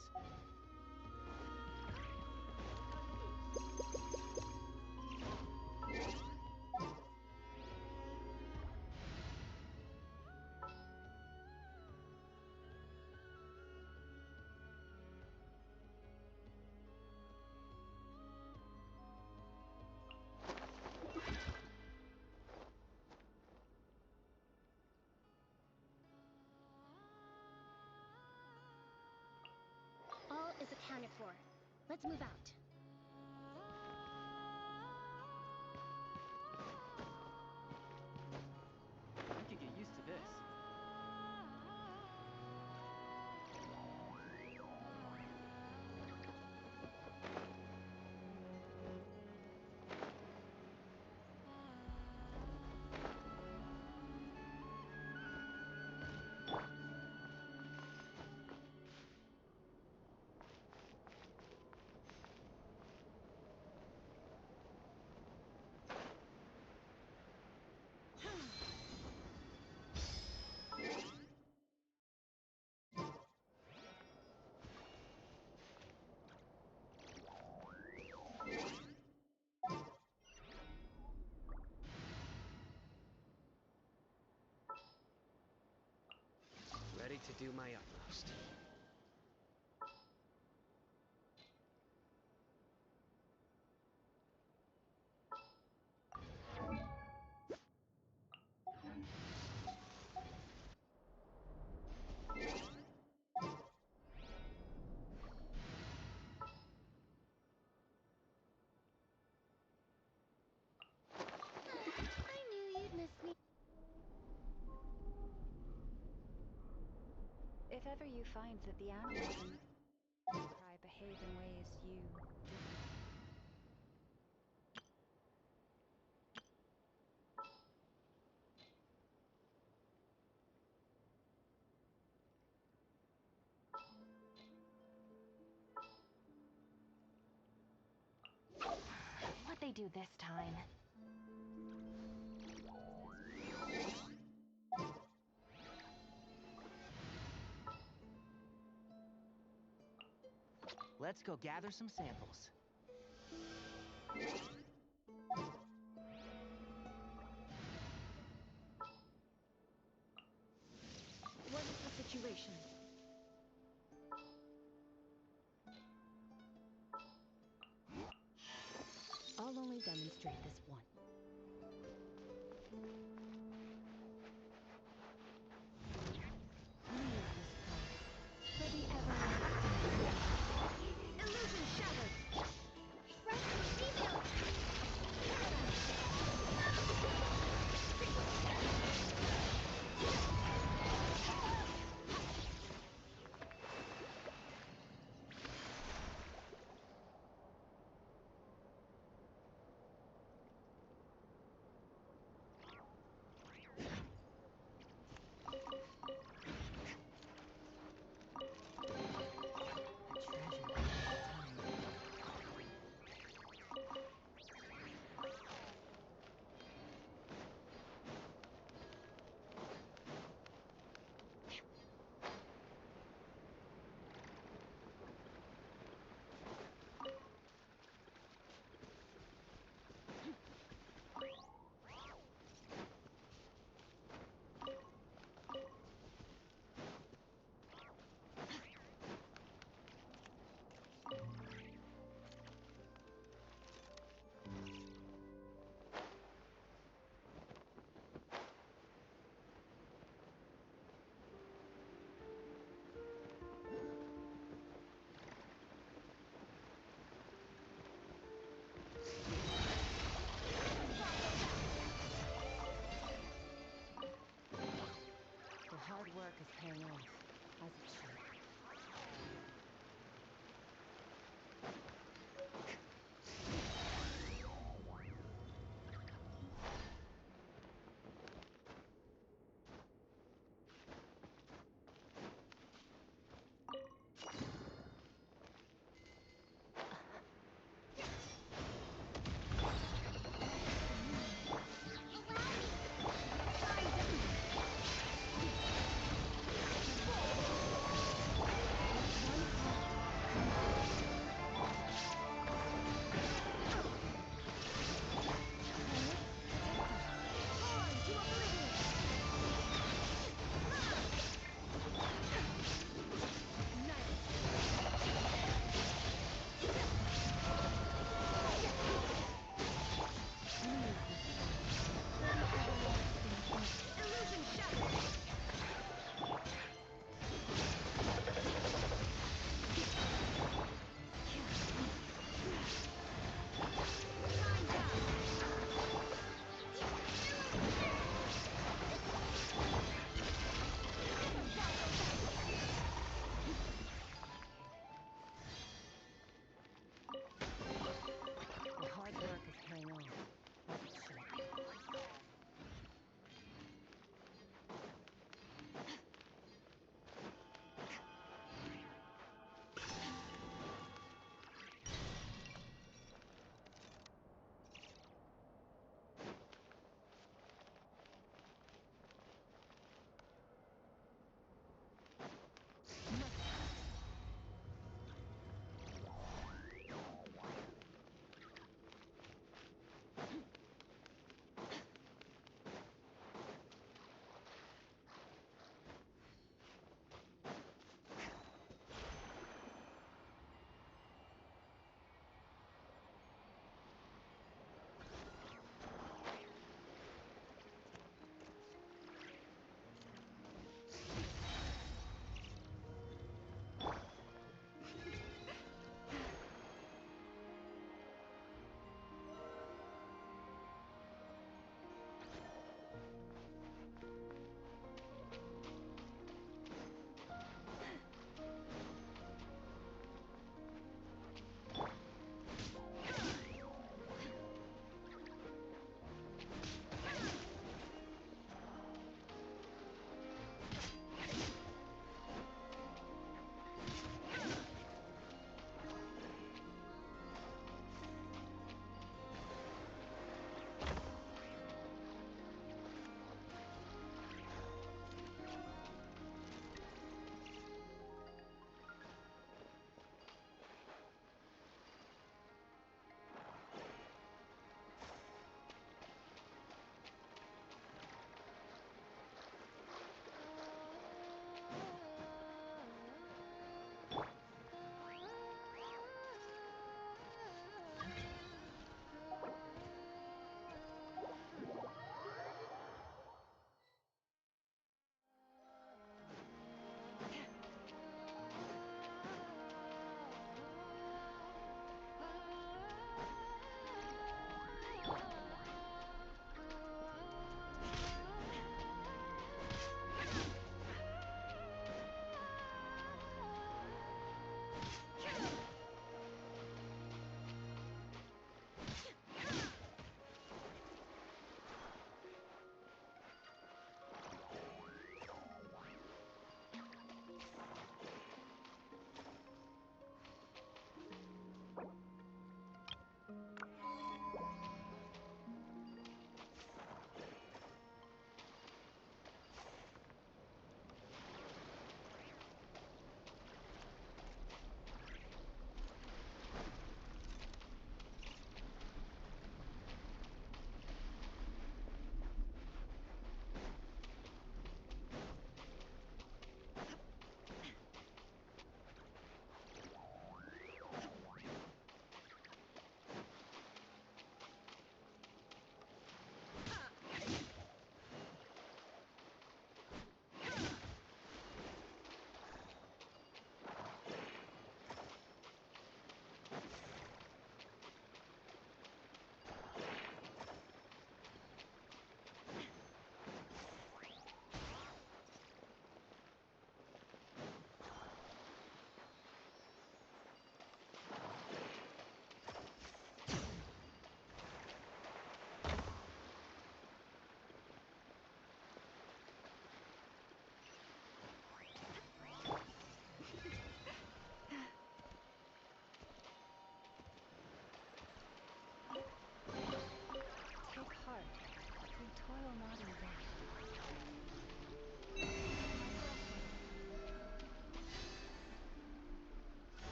All is accounted for. Let's move out. I could get used to this. Ready to do my utmost. I knew you'd miss me. If ever you find that the animals in the cry behave in ways you do. What'd they do this time? Let's go gather some samples. What is the situation? I'll only demonstrate this once. For the everlasting. Illusion shattered! Resident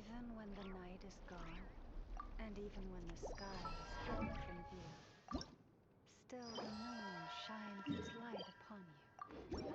Even when the night is gone, and even when the sky is hidden from view, still the moon shines its light upon you.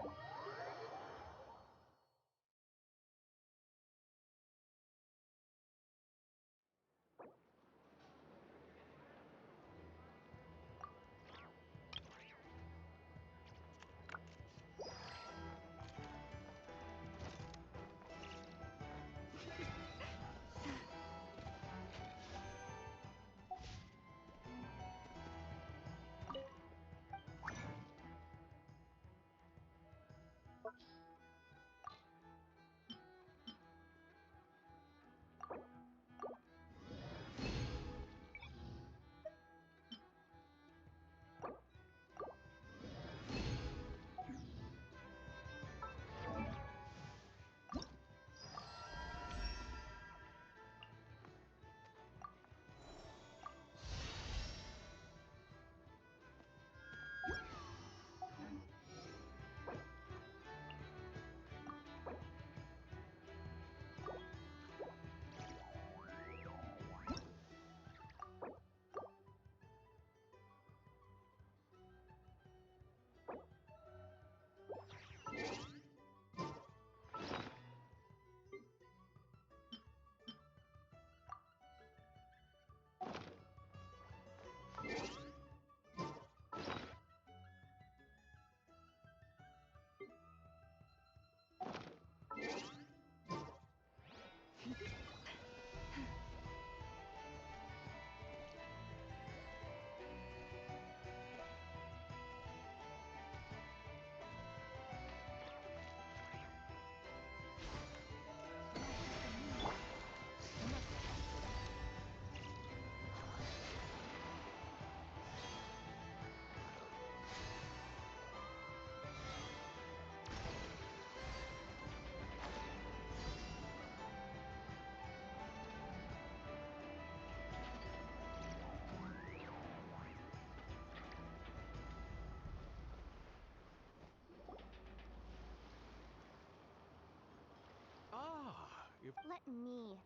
Let me.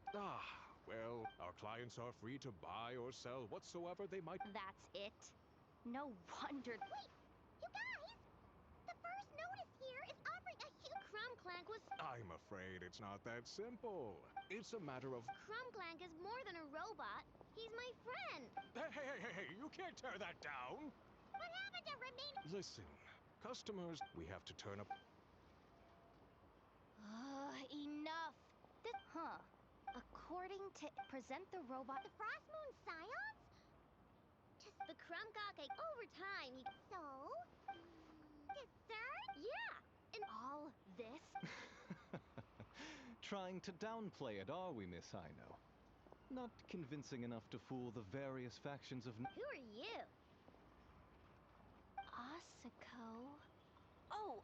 Well, our clients are free to buy or sell whatsoever they might. That's it? No wonder. Wait! You guys! The first notice here is offering a huge. Crumbclank was. I'm afraid it's not that simple. It's a matter of. Crumbclank is more than a robot. He's my friend. Hey, you can't tear that down! What happened to remain? Listen, customers, we have to turn up. Enough! According to present the robot, the Frost Moon Scions? Just the Crumbcake over time. So, dessert? Yeah, and all this. Trying to downplay it, are we, Miss Ino? Not convincing enough to fool the various factions of. Who are you? Asuko. Oh,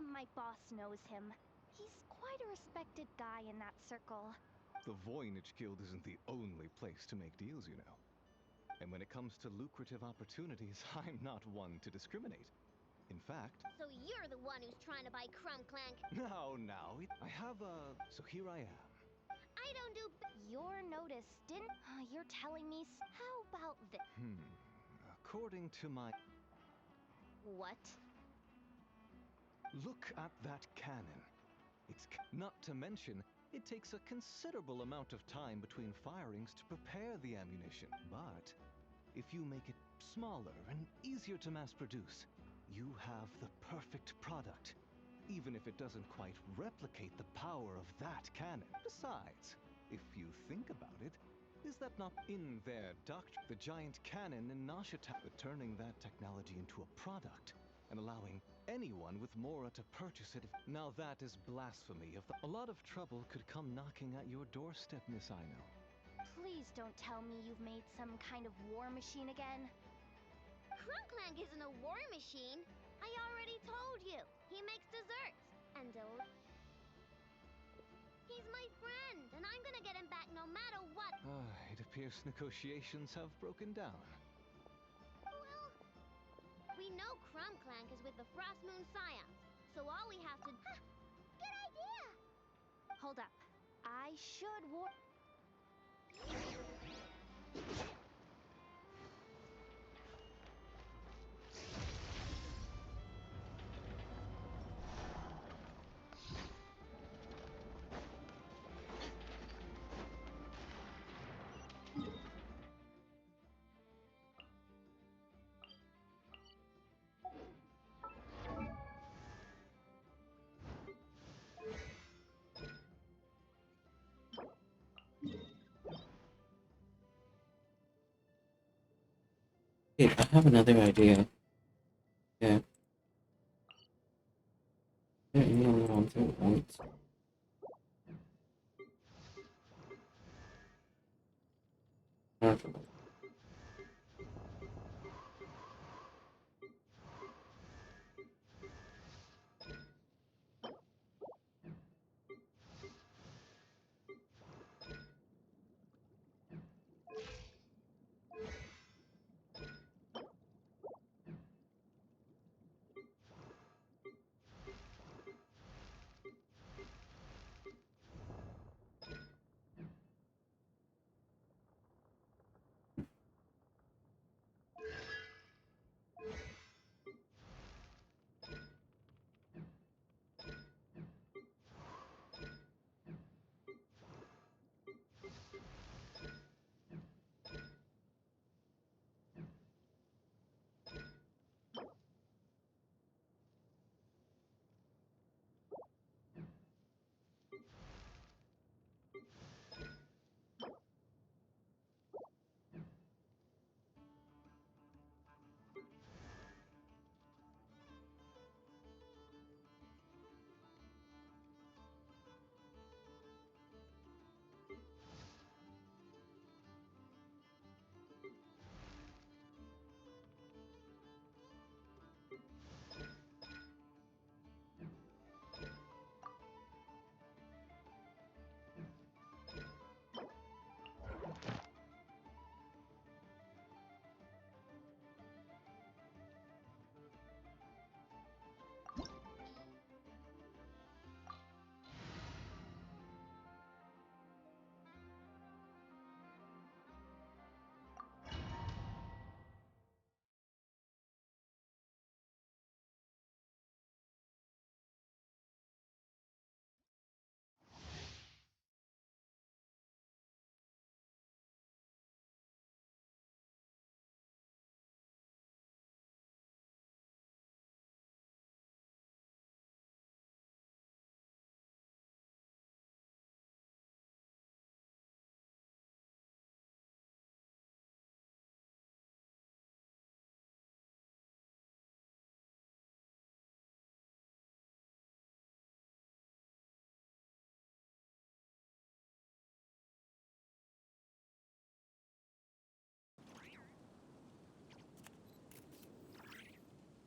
my boss knows him. He's quite a respected guy in that circle. The Voynich Guild isn't the only place to make deals, you know. And when it comes to lucrative opportunities, I'm not one to discriminate. In fact... So you're the one who's trying to buy Crumbclank? Now, I have a... So here I am. I don't do... Your notice, didn't... You're telling me... How about this? According to my... What? Look at that cannon. It's not to mention, it takes a considerable amount of time between firings to prepare the ammunition. But if you make it smaller and easier to mass produce, you have the perfect product, even if it doesn't quite replicate the power of that cannon. Besides, if you think about it, is that not in their doctrine? The giant cannon in Nashita, but turning that technology into a product and allowing anyone with Mora to purchase it. Now that is blasphemy. A lot of trouble could come knocking at your doorstep, Miss Ino. Please don't tell me you've made some kind of war machine again. Crumbclank isn't a war machine. I already told you. He makes desserts and he's my friend, and I'm gonna get him back no matter what. It appears negotiations have broken down. Well, we know Crumbclank is with the Frost Moon Scions, so all we have to... Good idea! Hold up. I should warn. Hey, I have another idea. Yeah. Yeah, you know what I'm doing, right? Perfect.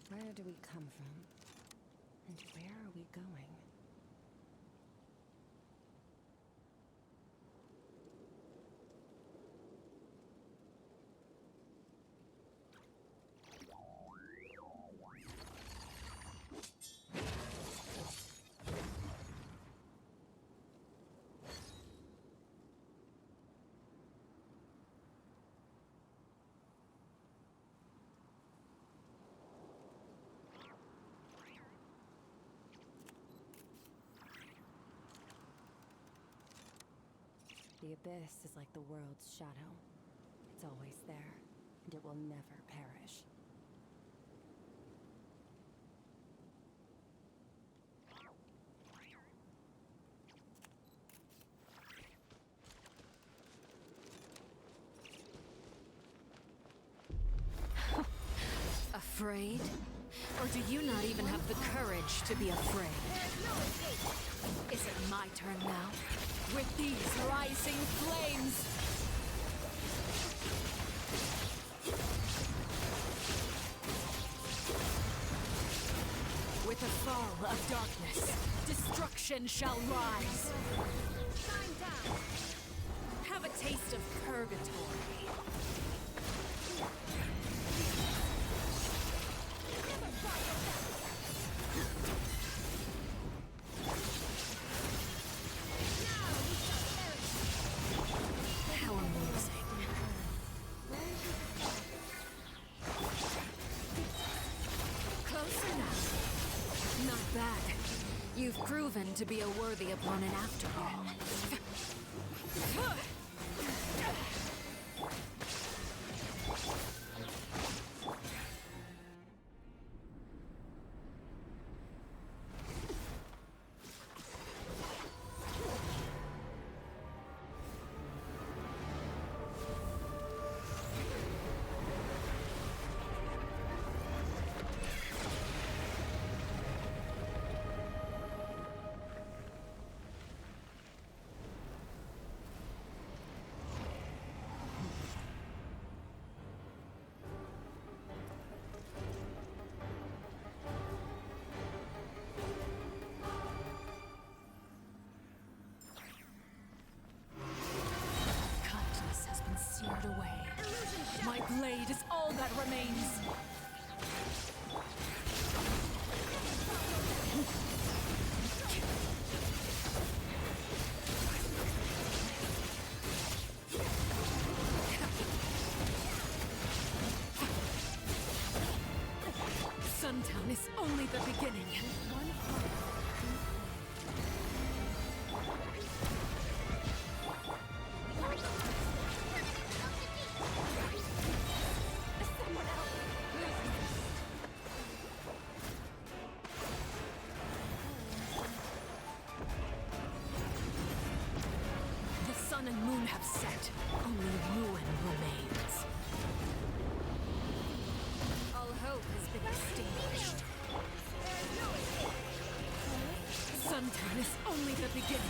Where do we come from? And where are we going? The abyss is like the world's shadow. It's always there, and it will never perish. Afraid? Or do you not even have the courage to be afraid? Is it my turn now? With these rising flames! With the fall of darkness, destruction shall rise. Shine down! Have a taste of purgatory. Now we shall proven to be a worthy opponent after all. Kindness has been seared away. My blade is all that remains. Suntown is only the beginning. The sun and moon have set. Only ruin remains. All hope has been extinguished. Suntown is only the beginning.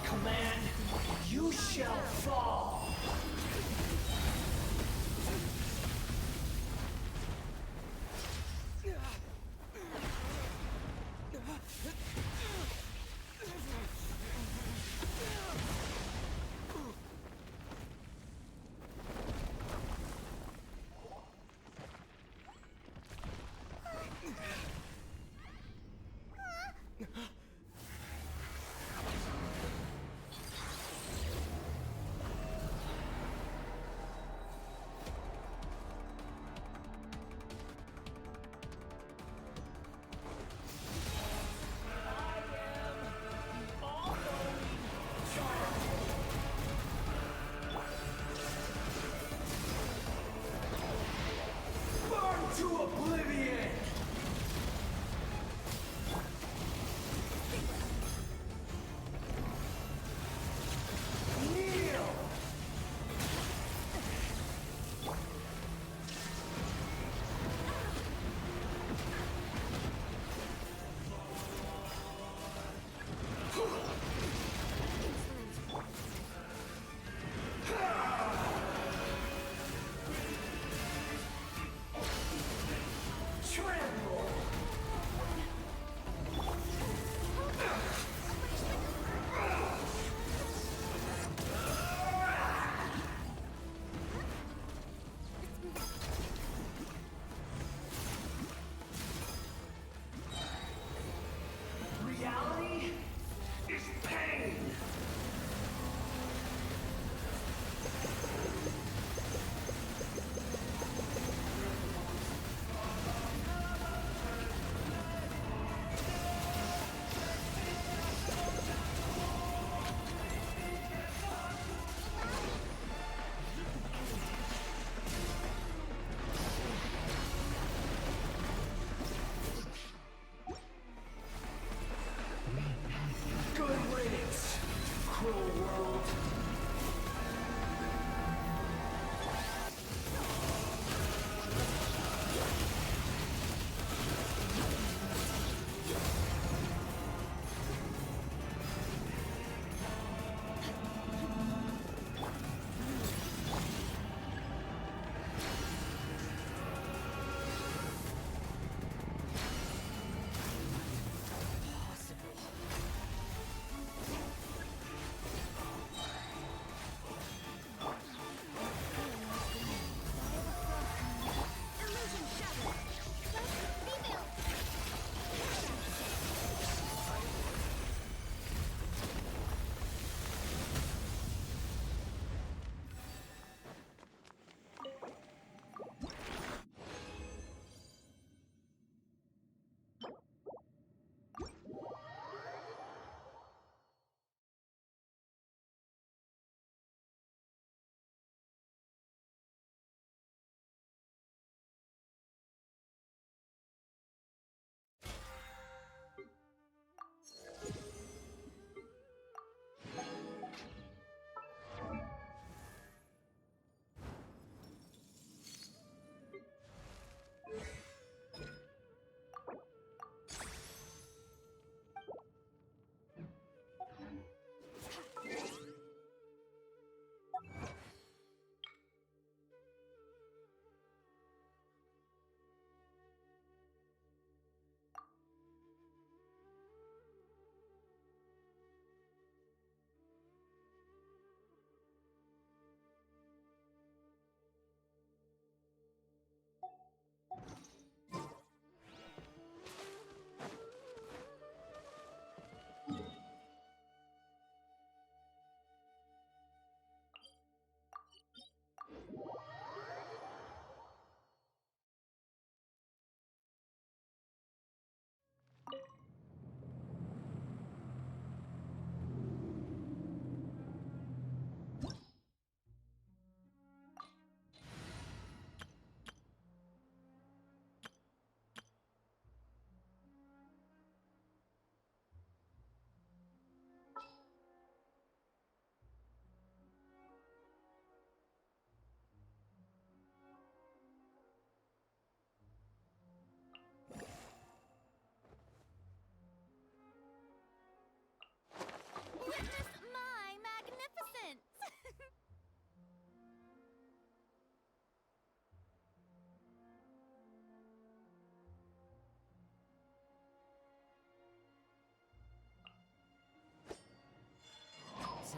command, you shall fall.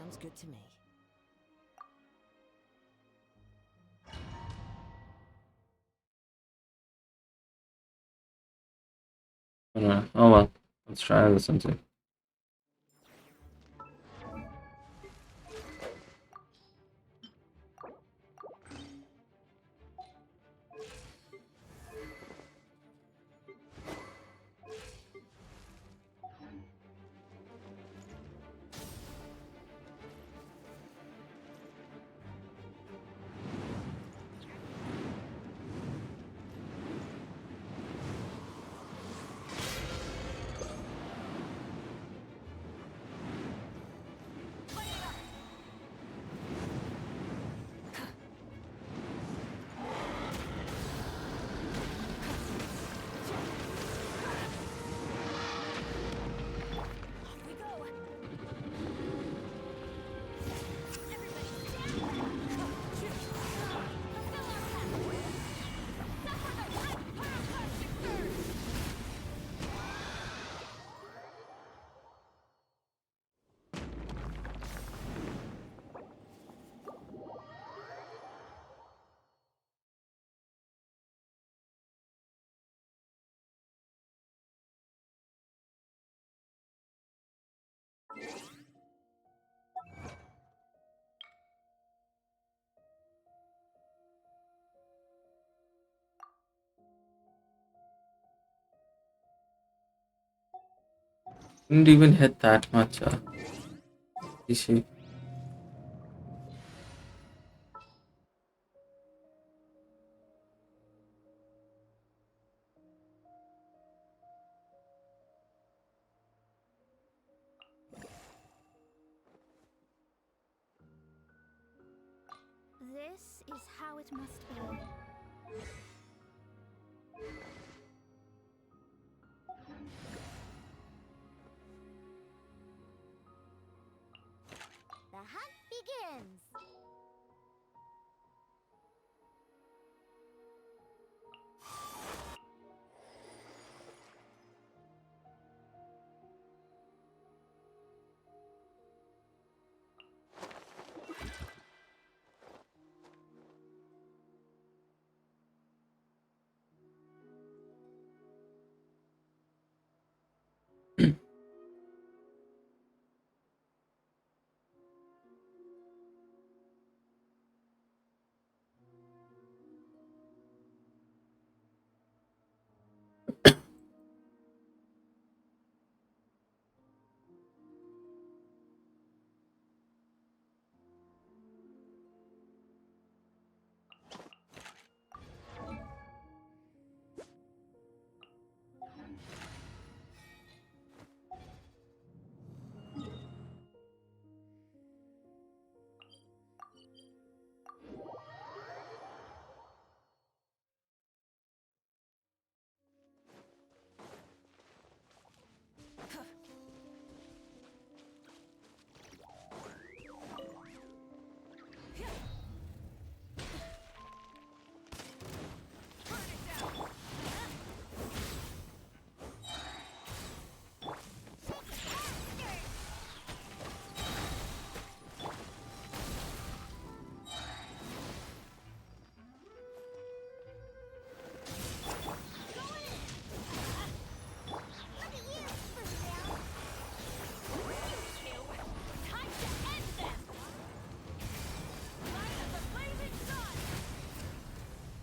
Sounds good to me. Oh well, let's try this and see. Didn't even hit that much. You see. This is how it must be. The hunt begins.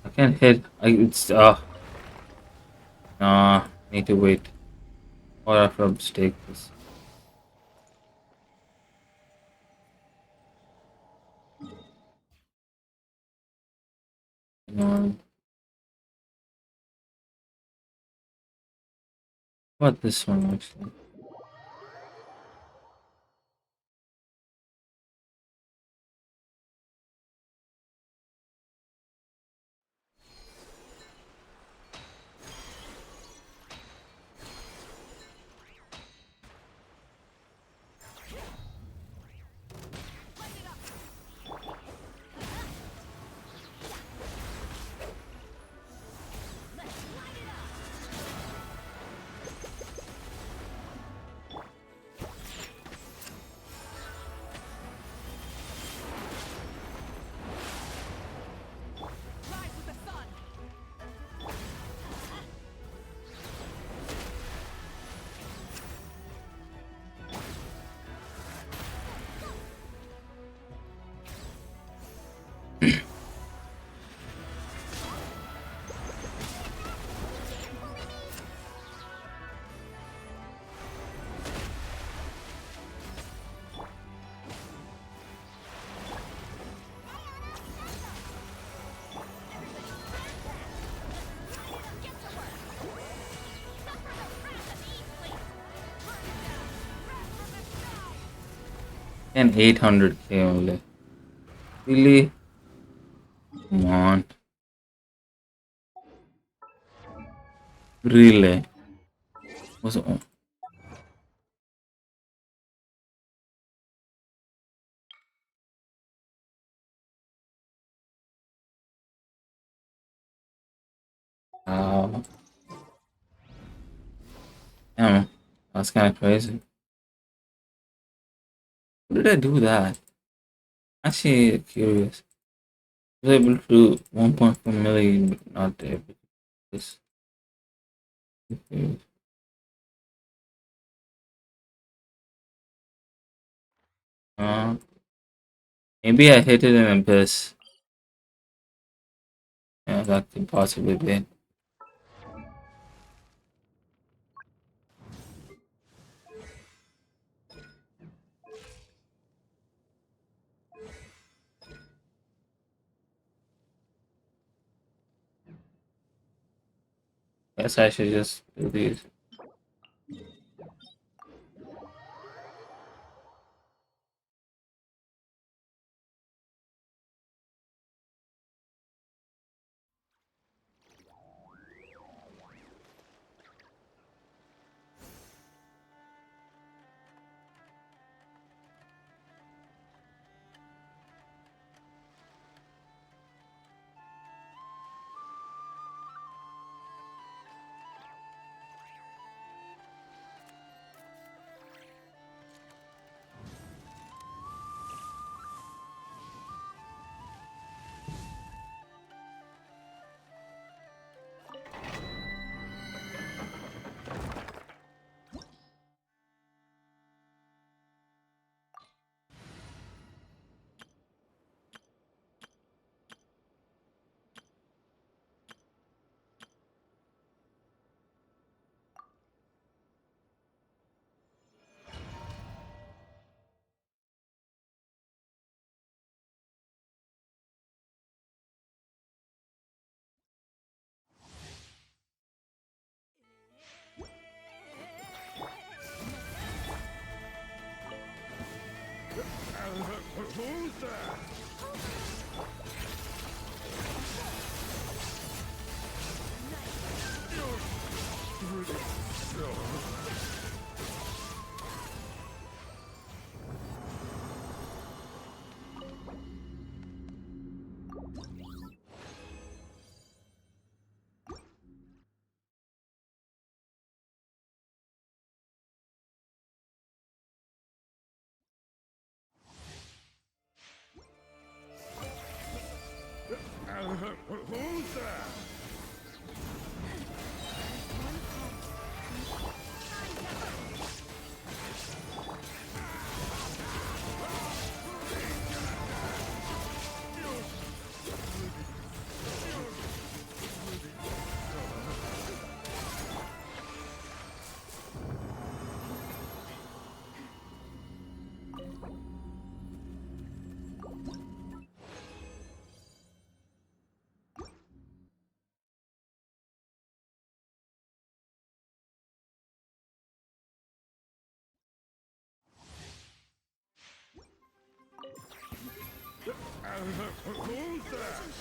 I can't hit. It's nah. Need to wait. Or after a mistake this. What this one actually? And 800k only. Really? Come on. Really? What's on? Wow. Yeah, that's kind of crazy. How did I do that? Actually, curious. I was able to do 1.4 million, but not there. This. Uh, maybe I hit it in abyss. Yeah, that could possibly be. Guess I should just do these. Who's that? Who's that? Who's that?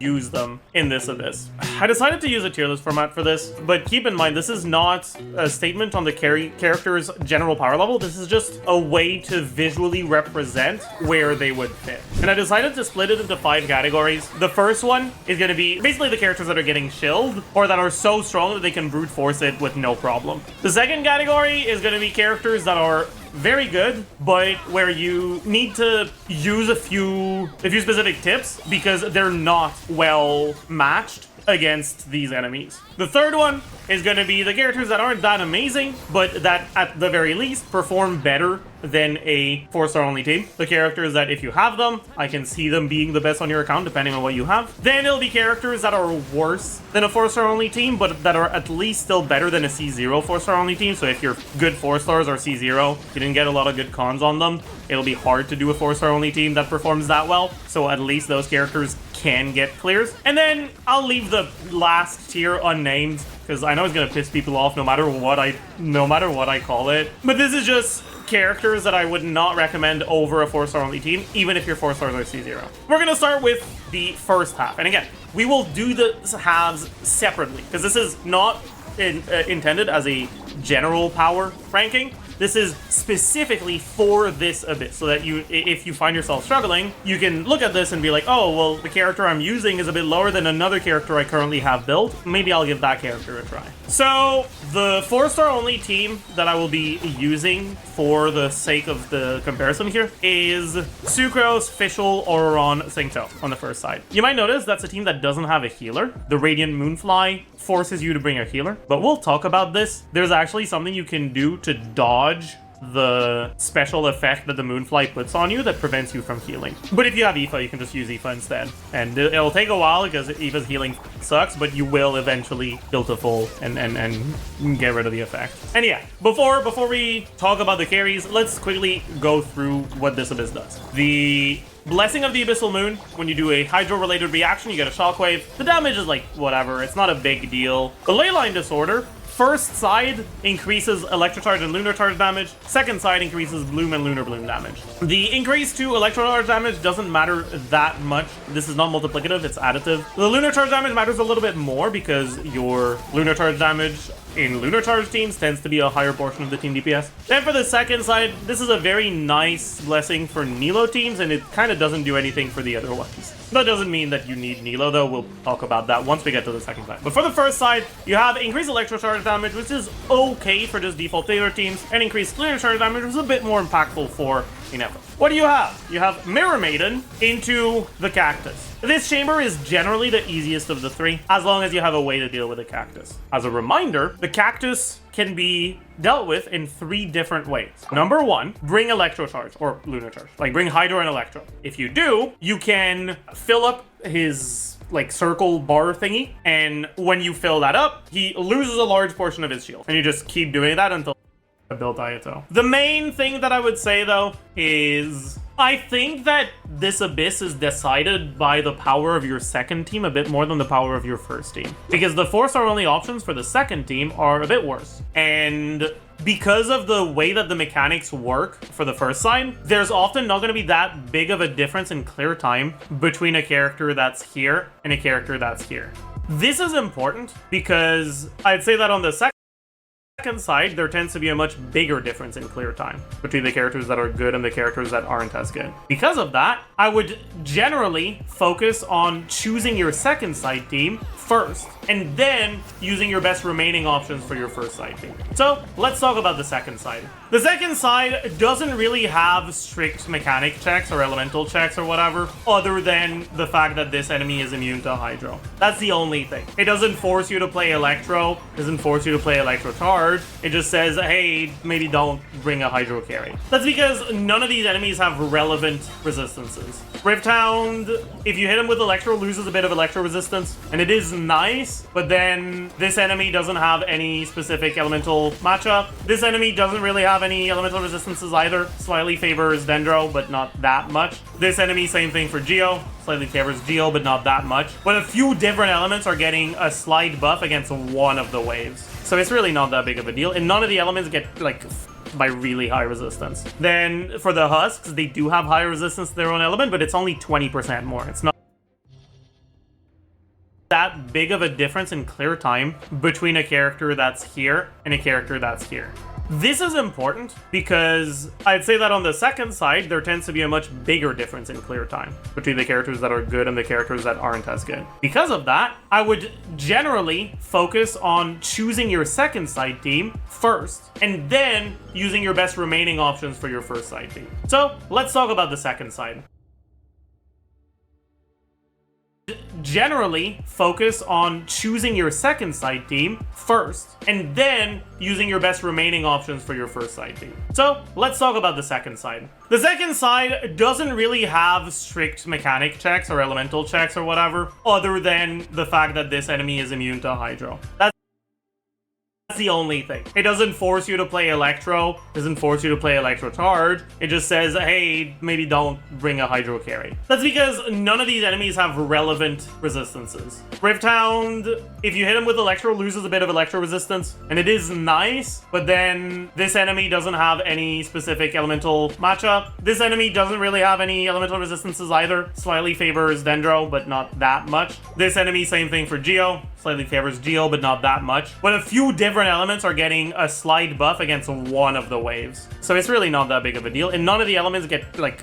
use them in this Abyss. I decided to use a tier list format for this, but keep in mind, this is not a statement on the character's general power level. This is just a way to visually represent where they would fit. And I decided to split it into 5 categories. The first one is going to be basically the characters that are getting shilled, or that are so strong that they can brute force it with no problem. The second category is going to be characters that are very good, but where you need to use a few specific tips because they're not well matched against these enemies. The third one is going to be the characters that aren't that amazing, but that at the very least perform better than a 4-star only team. The characters that if you have them, I can see them being the best on your account depending on what you have. Then it'll be characters that are worse than a 4-star only team, but that are at least still better than a C0 4-star only team. So if you're good 4-stars or C0, you didn't get a lot of good cons on them, it'll be hard to do a 4-star only team that performs that well. So at least those characters can get clears. And then I'll leave the last tier unnamed because I know it's gonna piss people off no matter what I call it. But this is just characters that I would not recommend over a 4-star only team, even if your 4-stars are C0. We're gonna start with the first half, and again, we will do the halves separately because this is not intended as a general power ranking. This is specifically for this Abyss, so that if you find yourself struggling, you can look at this and be like, oh, well, the character I'm using is a bit lower than another character I currently have built. Maybe I'll give that character a try. So, the 4-star only team that I will be using for the sake of the comparison here is Sucrose, Fischl, Auroron, Singto on the first side. You might notice that's a team that doesn't have a healer. The Radiant Moonfly forces you to bring a healer, but we'll talk about this. There's actually something you can do to dodge the special effect that the Moonfly puts on you that prevents you from healing. But if you have Aoife, you can just use Aoife instead. And it'll take a while because Aoife's healing sucks, but you will eventually build a full and get rid of the effect. And yeah, before we talk about the carries, let's quickly go through what this Abyss does. The Blessing of the Abyssal Moon, when you do a Hydro-related reaction, you get a Shockwave. The damage is like, whatever, it's not a big deal. The Leyline Disorder, first side increases Electrocharge and Lunar Charge damage. Second side increases Bloom and Lunar Bloom damage. The increase to Electrocharge damage doesn't matter that much. This is not multiplicative, it's additive. The Lunar Charge damage matters a little bit more because your Lunar Charge damage in Lunar Charge teams tends to be a higher portion of the team DPS. Then for the second side, this is a very nice blessing for Nilo teams, and it kind of doesn't do anything for the other ones. That doesn't mean that you need Nilo, though. We'll talk about that once we get to the second side. But for the first side, you have increased Electrocharge damage, which is okay for just default Taylor teams, and increased Lunar Charge damage, which is a bit more impactful for Ineffable. What do you have? You have Mirror Maiden into the Cactus. This chamber is generally the easiest of the three, as long as you have a way to deal with the Cactus. As a reminder, the Cactus can be dealt with in 3 different ways. Number 1, bring Electrocharge, or Lunar Charge. Like, bring Hydro and Electro. If you do, you can fill up his like circle bar thingy, and when you fill that up, he loses a large portion of his shield. And you just keep doing that until build Ayato. The main thing that I would say though is I think that this Abyss is decided by the power of your second team a bit more than the power of your first team. Because the 4-star only options for the second team are a bit worse. And because of the way that the mechanics work for the first side, there's often not going to be that big of a difference in clear time between a character that's here and a character that's here. This is important because I'd say that on the second side, there tends to be a much bigger difference in clear time between the characters that are good and the characters that aren't as good. Because of that, I would generally focus on choosing your second side team first, and then using your best remaining options for your first side team. So let's talk about the second side. The second side doesn't really have strict mechanic checks or elemental checks or whatever, other than the fact that this enemy is immune to Hydro. That's the only thing. It doesn't force you to play Electro, doesn't force you to play Electro Charge. It just says, hey, maybe don't bring a Hydro carry. That's because none of these enemies have relevant resistances. Rifthound, if you hit him with Electro, loses a bit of Electro resistance, and it is nice, but then this enemy doesn't have any specific elemental matchup. This enemy doesn't really have any elemental resistances either. Slightly favors Dendro, but not that much. This enemy, same thing for Geo. Slightly favors Geo, but not that much. But a few different elements are getting a slight buff against one of the waves. So it's really not that big of a deal, and none of the elements get, like, by really high resistance. Then for the Husks, they do have high resistance to their own element, but it's only 20% more. It's not that big of a difference in clear time between a character that's here and a character that's here. This is important because I'd say that on the second side, there tends to be a much bigger difference in clear time between the characters that are good and the characters that aren't as good. Because of that, I would generally focus on choosing your second side team first, and then using your best remaining options for your first side team. So let's talk about the second side. Generally focus on choosing your second side team first, and then using your best remaining options for your first side team. So let's talk about the second side. The second side doesn't really have strict mechanic checks or elemental checks or whatever, other than the fact that this enemy is immune to Hydro. That's the only thing. It doesn't force you to play Electro, doesn't force you to play Electro Charge. It just says, hey, maybe don't bring a Hydro carry. That's because none of these enemies have relevant resistances. Rifthound, if you hit him with Electro, loses a bit of Electro resistance, and it is nice, but then this enemy doesn't have any specific elemental matchup. This enemy doesn't really have any elemental resistances either. Slightly favors Dendro, but not that much. This enemy, same thing for Geo. Slightly favors Geo, but not that much. But a few different elements are getting a slight buff against one of the waves. So it's really not that big of a deal. And none of the elements get, like,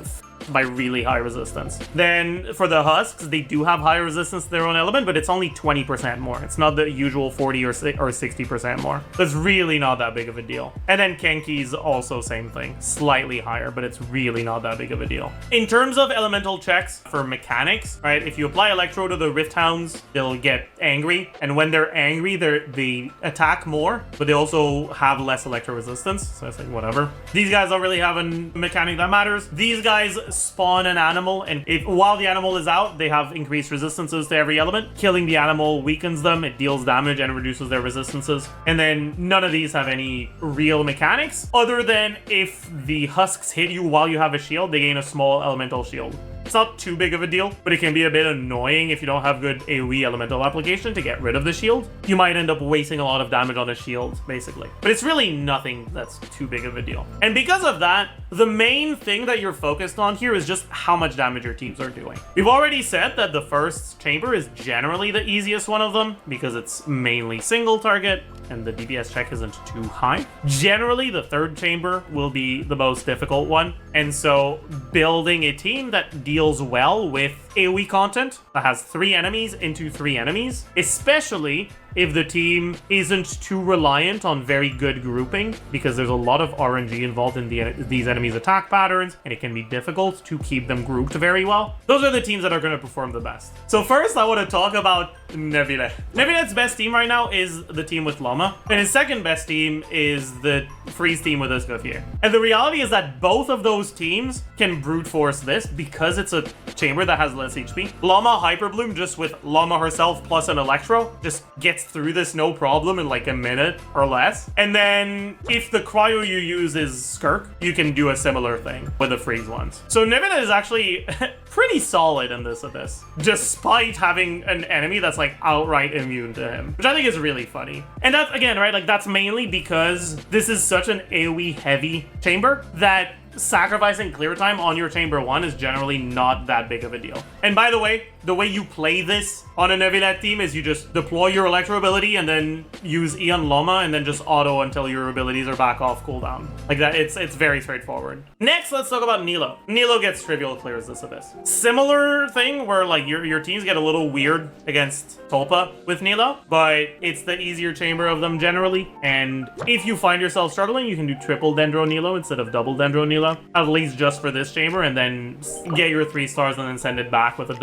by really high resistance. Then for the Husks, they do have high resistance to their own element, but it's only 20% more. It's not the usual 40 or 60% more. So it's really not that big of a deal. And then Kenki's also same thing. Slightly higher, but it's really not that big of a deal. In terms of elemental checks for mechanics, right, if you apply Electro to the Rift Hounds, they'll get angry. And when they're angry, they attack more, but they also have less Electro resistance. So it's like, whatever. These guys don't really have a mechanic that matters. These guys spawn an animal, and while the animal is out, they have increased resistances to every element. Killing the animal weakens them, it deals damage and reduces their resistances. And then none of these have any real mechanics, other than if the Husks hit you while you have a shield, they gain a small elemental shield. It's not too big of a deal, but it can be a bit annoying if you don't have good AoE elemental application to get rid of the shield. You might end up wasting a lot of damage on the shield, basically. But it's really nothing that's too big of a deal. And because of that, the main thing that you're focused on here is just how much damage your teams are doing. We've already said that the first chamber is generally the easiest one of them, because it's mainly single target, and the DPS check isn't too high. Generally, the third chamber will be the most difficult one, and so building a team that deals well with AoE content that has 3 enemies into 3 enemies, especially if the team isn't too reliant on very good grouping, because there's a lot of RNG involved in these enemies' attack patterns, and it can be difficult to keep them grouped very well. Those are the teams that are going to perform the best. So first, I want to talk about Nebula. Nebula's best team right now is the team with Llama, and his second best team is the Freeze team with Escoffier. And the reality is that both of those teams can brute force this because it's a chamber that has less HP. Llama Hyperbloom, just with Llama herself plus an Electro, just gets through this no problem in like a minute or less. And then if the cryo you use is Skirk, you can do a similar thing with the freeze ones. So Nebula is actually pretty solid in this abyss, despite having an enemy that's like outright immune to him, which I think is really funny. And that's, again, right, like that's mainly because this is such an AoE heavy chamber that sacrificing clear time on your chamber 1 is generally not that big of a deal. And by the way you play this on a Neuvillette team is you just deploy your Electro ability and then use Eon Loma and then just auto until your abilities are back off cooldown. Like that, it's very straightforward. Next, let's talk about Nilo. Nilo gets trivial clears this abyss. Similar thing where like your teams get a little weird against Tulpa with Nilo, but it's the easier chamber of them generally. And if you find yourself struggling, you can do triple Dendro Nilo instead of double Dendro Nilo, at least just for this chamber, and then get your 3 stars and then send it back with a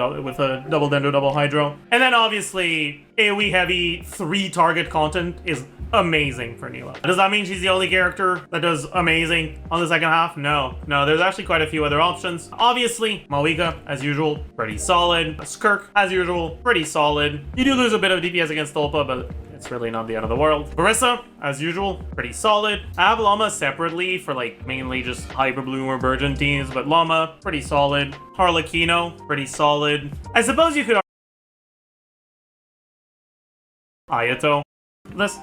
double Dendro, double Hydro. And then obviously AoE heavy 3 target content is amazing for Nilo. Does that mean she's the only character that does amazing on the second half? No, there's actually quite a few other options. Obviously, Mawika, as usual, pretty solid. Skirk, as usual, pretty solid. You do lose a bit of DPS against Tulpa, but it's really not the end of the world. Barissa, as usual, pretty solid. I have Llama separately for like mainly just Hyperbloom or Virgin teams, but Llama, pretty solid. Harlequino, pretty solid. I suppose you could Ayato, let's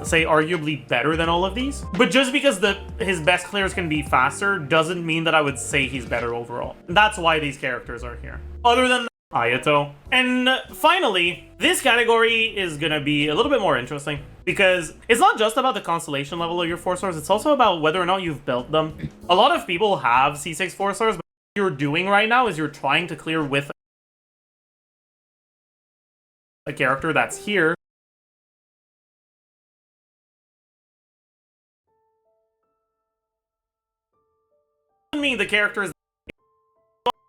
say arguably better than all of these, but just because his best clears can be faster doesn't mean that I would say he's better overall. That's why these characters are here. Other than Ayato. And finally, this category is gonna be a little bit more interesting because it's not just about the constellation level of your 4-stars, it's also about whether or not you've built them. A lot of people have C6 4-stars, but what you're doing right now is you're trying to clear with a character that's here. Doesn't mean the character is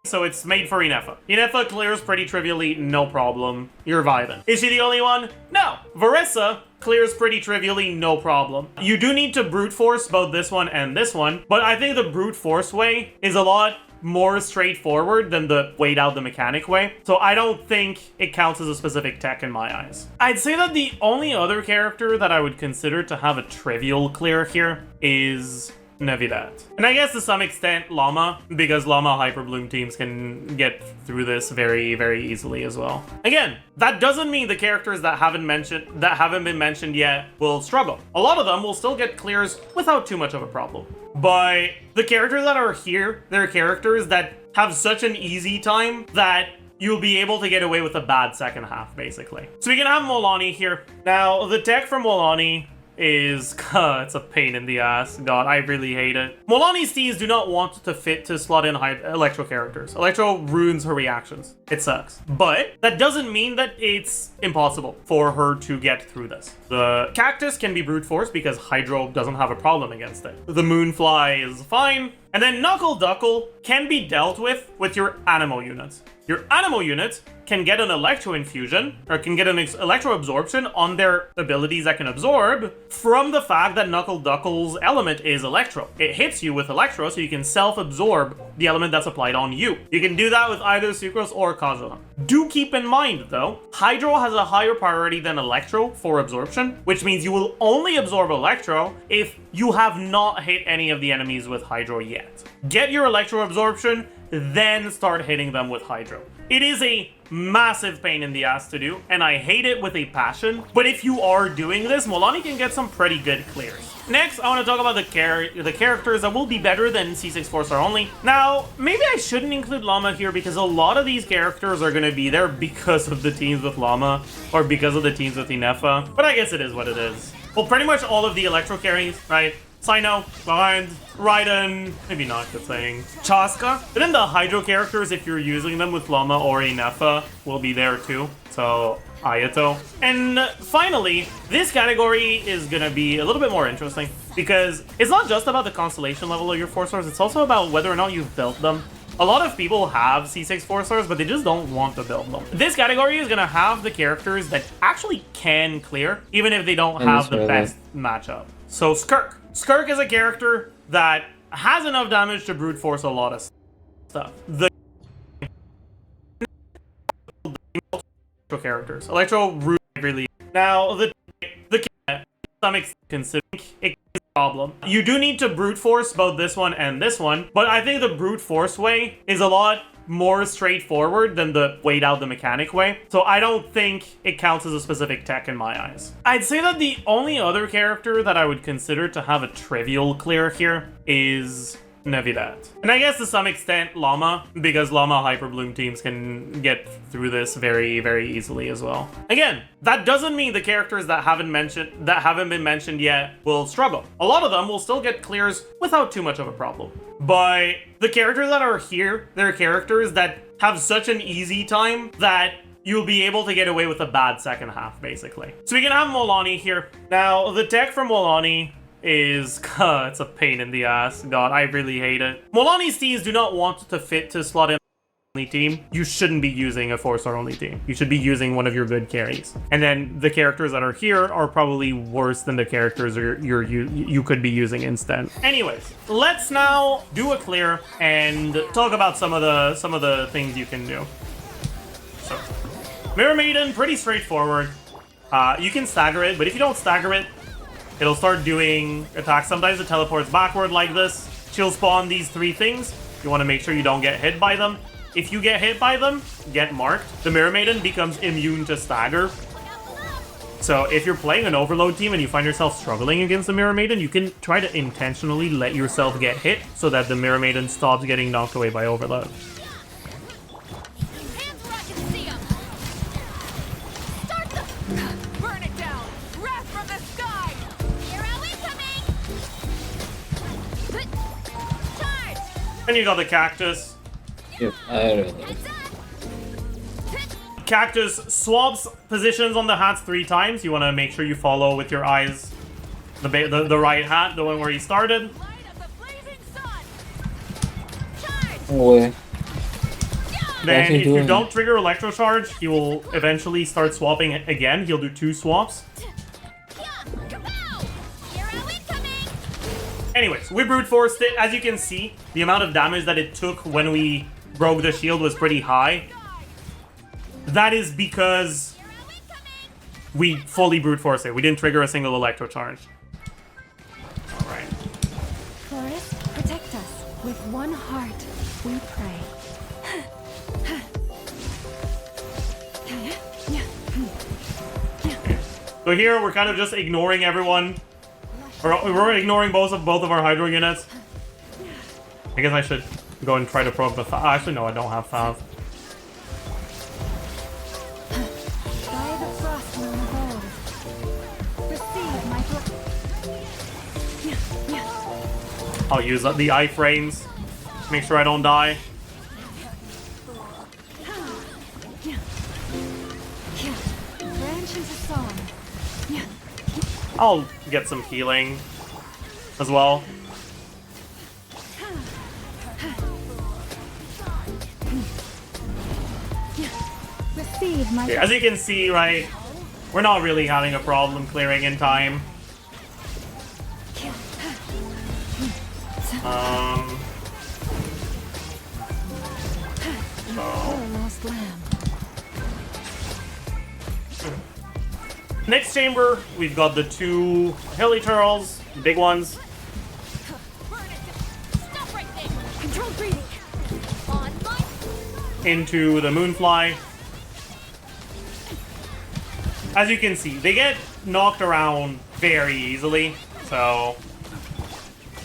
so it's made for Inefa. Inefa clears pretty trivially, no problem. You're vibing. Is she the only one? No. Varissa clears pretty trivially, no problem. You do need to brute force both this one and this one, but I think the brute force way is a lot more straightforward than the wait out the mechanic way. So I don't think it counts as a specific tech in my eyes. I'd say that the only other character that I would consider to have a trivial clear here is Navidad. And I guess to some extent Llama, because Llama Hyperbloom teams can get through this very, very easily as well. Again, that doesn't mean the characters that haven't been mentioned yet will struggle. A lot of them will still get clears without too much of a problem. But the characters that are here, they're characters that have such an easy time that you'll be able to get away with a bad second half, basically. So we can have Molani here. Now, the tech from Molani is, it's a pain in the ass. God, I really hate it. Molani's teams do not want to fit to slot in Electro characters. Electro ruins her reactions. It sucks. But that doesn't mean that it's impossible for her to get through this. The Cactus can be brute force because Hydro doesn't have a problem against it. The Moonfly is fine. And then Knuckle Duckle can be dealt with your Animo units. Your Animo units can get an Electro Infusion, or can get an Electro Absorption on their abilities that can absorb from the fact that Knuckle Duckle's element is Electro. It hits you with Electro, so you can self-absorb the element that's applied on you. You can do that with either Sucrose or Kazuha. Do keep in mind, though, Hydro has a higher priority than Electro for absorption, which means you will only absorb Electro if you have not hit any of the enemies with Hydro yet. Get your Electro Absorption, then start hitting them with Hydro. It is a massive pain in the ass to do, and I hate it with a passion, but if you are doing this, Molani can get some pretty good clears. Next, I want to talk about the characters that will be better than C6 4-star only. Now, maybe I shouldn't include Llama here because a lot of these characters are going to be there because of the teams with Llama or because of the teams with Inefa, but I guess it is what it is. Well, pretty much all of the Electro carries, right? Sino, Behind, Raiden, maybe not good thing, Chaska. But then the Hydro characters, if you're using them with Llama or Inefa, will be there too. So, Ayato. And finally, this category is gonna be a little bit more interesting because it's not just about the constellation level of your 4-stars, it's also about whether or not you've built them. A lot of people have C6 4-stars, but they just don't want to build them. This category is gonna have the characters that actually can clear, even if they don't have the best matchup. So Skirk. Skirk is a character that has enough damage to brute force a lot of stuff. The characters. Electro really. Now the some extent considering it is a problem. You do need to brute force both this one and this one, but I think the brute force way is a lot more straightforward than the wait out the mechanic way. So I don't think it counts as a specific tech in my eyes. I'd say that the only other character that I would consider to have a trivial clear here is Navidad. And I guess to some extent Llama, because Llama Hyperbloom teams can get through this very, very easily as well. Again, that doesn't mean the characters that haven't been mentioned yet will struggle. A lot of them will still get clears without too much of a problem. But the characters that are here, they're characters that have such an easy time that you'll be able to get away with a bad second half, basically. So we can have Molani here. Now, the tech from Molani is, it's a pain in the ass. God, I really hate it. Molani's teams do not want to fit to slot in only team. You shouldn't be using a 4-star only team. You should be using one of your good carries. And then the characters that are here are probably worse than the characters you could be using instead. Anyways, let's now do a clear and talk about some of the things you can do. So, Mirror Maiden, pretty straightforward. You can stagger it, but if you don't stagger it, it'll start doing attacks. Sometimes it teleports backward like this. She'll spawn these 3 things. You want to make sure you don't get hit by them. If you get hit by them, get marked. The Mirror Maiden becomes immune to stagger. So if you're playing an Overload team and you find yourself struggling against the Mirror Maiden, you can try to intentionally let yourself get hit so that the Mirror Maiden stops getting knocked away by Overload. Then you got the cactus. Yep, I read. Cactus swaps positions on the hats 3 times. You want to make sure you follow with your eyes the right hat, the one where he started. No way. Then if you don't trigger Electro Charge, he will eventually start swapping again. He'll do 2 swaps. Anyways, we brute forced it. As you can see, the amount of damage that it took when we broke the shield was pretty high. That is because we fully brute forced it. We didn't trigger a single Electro Charge. Alright. Chorus, protect us. With one heart, we pray. So here we're kind of just ignoring everyone. We're ignoring both of our Hydro units. I guess I should go and try to probe the Fav. Actually, no, I don't have Fav. By the frost moon of old, receive my I'll use the iframes. Make sure I don't die. branch into song. I'll get some healing as well. Receive my Okay, as you can see, right, we're not really having a problem clearing in time. lost lamb. Next chamber, we've got the 2 hilly turtles, big ones. Control breathing. Into the Moonfly. As you can see, they get knocked around very easily, so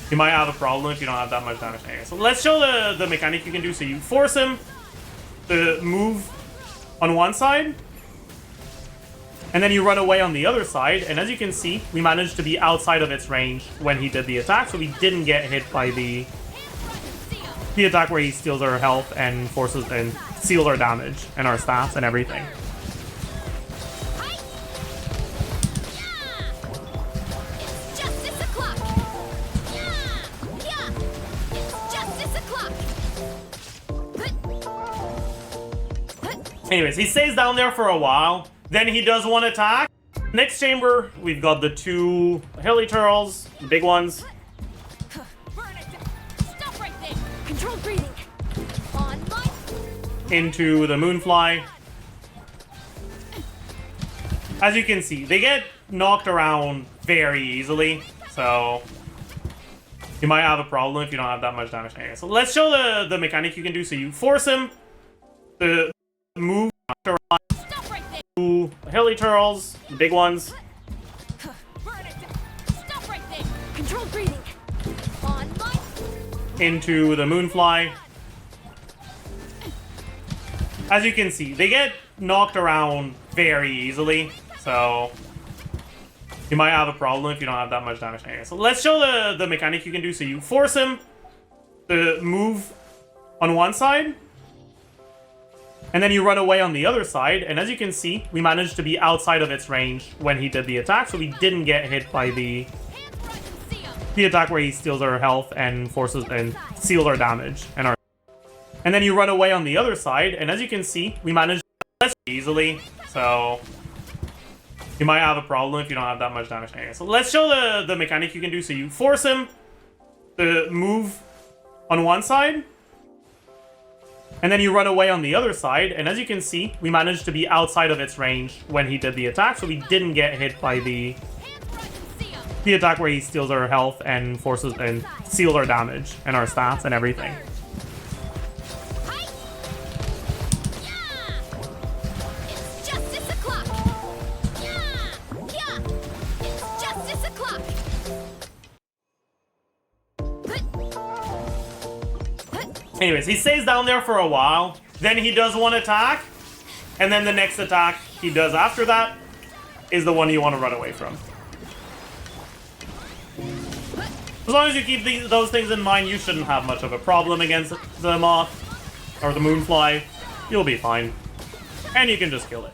you might have a problem if you don't have that much damage. Anyway, so let's show the mechanic you can do. So you force him to move on one side, and then you run away on the other side, and as you can see, we managed to be outside of its range when he did the attack, so we didn't get hit by the attack where he steals our health and forces and seals our damage and our stats and everything. Anyways, he stays down there for a while. Then he does one attack. Next chamber, we've got the 2 hilly turtles, the big ones. Stop right there. Control breathing. Into the Moonfly. As you can see, they get knocked around very easily, so you might have a problem if you don't have that much damage. Anyway, so let's show the mechanic you can do. So you force him to move around to hilly turtles, the big ones. Stop right there. Control breathing. Into the Moonfly. As you can see, they get knocked around very easily, so you might have a problem if you don't have that much damage. Anyway, so let's show the mechanic you can do. So you force him to move on one side, and then you run away on the other side, and as you can see, we managed to be outside of its range when he did the attack, so we didn't get hit by the attack where he steals our health and forces and seals our damage and our. And then you run away on the other side, and as you can see, we managed to easily, so you might have a problem if you don't have that much damage. Anyway, so let's show the mechanic you can do. So you force him to move on one side, and then you run away on the other side, and as you can see, we managed to be outside of its range when he did the attack, so we didn't get hit by the attack where he steals our health and forces and seals our damage and our stats and everything. Anyways, he stays down there for a while, then he does one attack, and then the next attack he does after that is the one you want to run away from. As long as you keep those things in mind, you shouldn't have much of a problem against the moth or the moonfly. You'll be fine. And you can just kill it.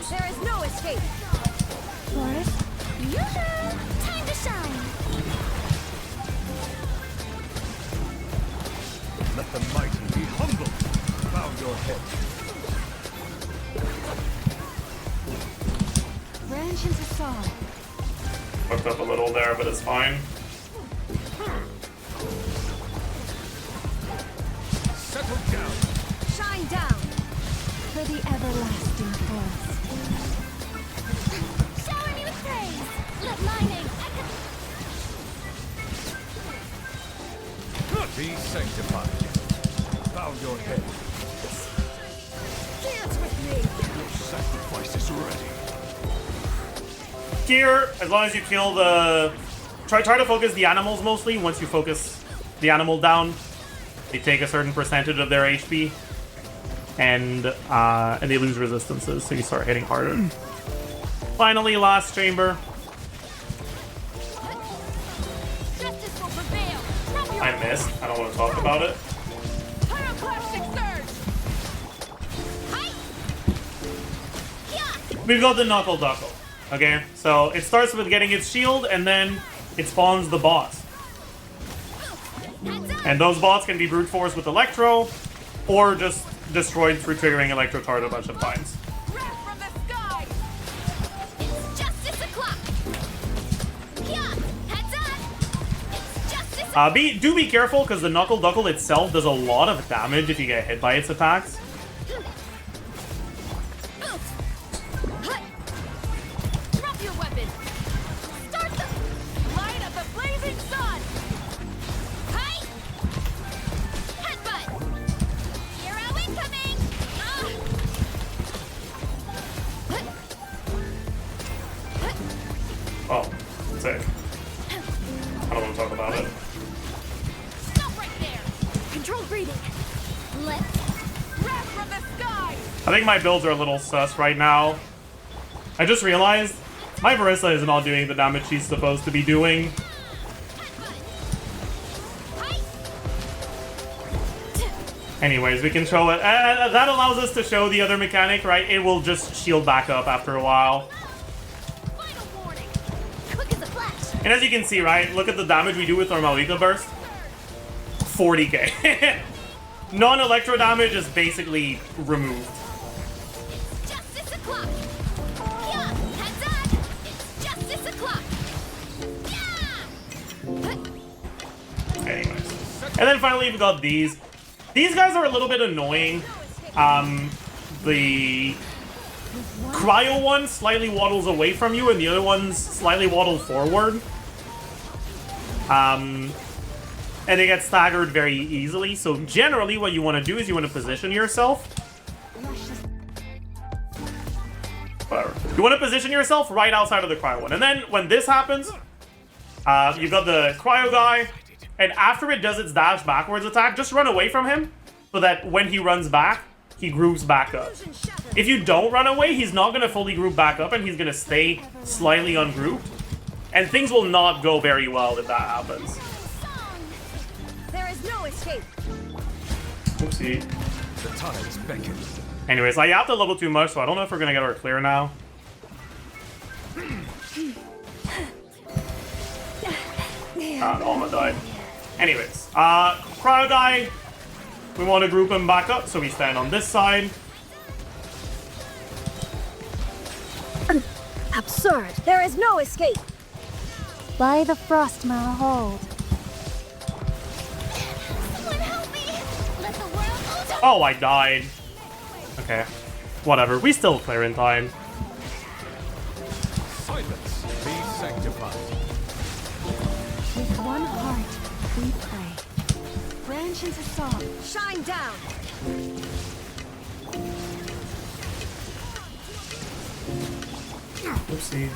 There is no escape. Forest, yoo-hoo! Time to shine. Let the mighty be humble. Bow your head. Branch into song. Fucked up a little there, but it's fine. Settle down. Shine down. For the everlasting forest. Shower me with praise. Let my name echo. Be sanctified. Bow your head. Dance with me. Your sacrifice is ready. Here, as long as you kill the... Try to focus the animals mostly. Once you focus the animal down, they take a certain percentage of their HP. And they lose resistances, so you start hitting harder. Finally, last chamber. Justice will prevail. I missed. I don't want to talk about it. Pyroclastic surge. We've got the Knuckle Duckle. Okay, so it starts with getting its shield, and then it spawns the bots. And those bots can be brute force with Electro, or just destroyed through triggering Electro Card a bunch of times. Wrath from the sky. It's justice o'clock. Yeah, heads up. It's justice. Do be careful, because the Knuckle Duckle itself does a lot of damage if you get hit by its attacks. Drop your weapon. Start the light of the blazing sun. Hi. Headbutt. Hero incoming. Oh, sick. I don't want to talk about it. Stop right there. Control breathing. Let's wrath from the sky. I think my builds are a little sus right now. I just realized my Marissa is not doing the damage she's supposed to be doing. Anyways, we can show it. That allows us to show the other mechanic, right? It will just shield back up after a while. And as you can see, right? Look at the damage we do with our Malika Burst. 40k. Non-electro damage is basically removed. Justice o'clock. Yeah, heads up. It's justice o'clock. Yeah. Anyways. And then finally we've got these. These guys are a little bit annoying. The cryo one slightly waddles away from you, and the other ones slightly waddle forward. And they get staggered very easily. So generally what you want to do is you want to position yourself. Whatever. You want to position yourself right outside of the cryo one. And then when this happens, you've got the cryo guy. And after it does its dash backwards attack, just run away from him. So that when he runs back, he groups back up. If you don't run away, he's not going to fully group back up, and he's going to stay slightly ungrouped. And things will not go very well if that happens. There is no escape. Oopsie. The time is beckoning. Anyways, I yapped a little too much, so I don't know if we're going to get our clear now. Alma died. Anyways, cryo guy. We want to group him back up, so we stand on this side. Absurd. There is no escape. By the Frostmaw hold. Someone help me. Let the world hold. Oh, I died. Okay. Whatever. We still clear in time. Silence. Be sanctified. With one heart, we pray. Branch into song. Shine down. Oopsie.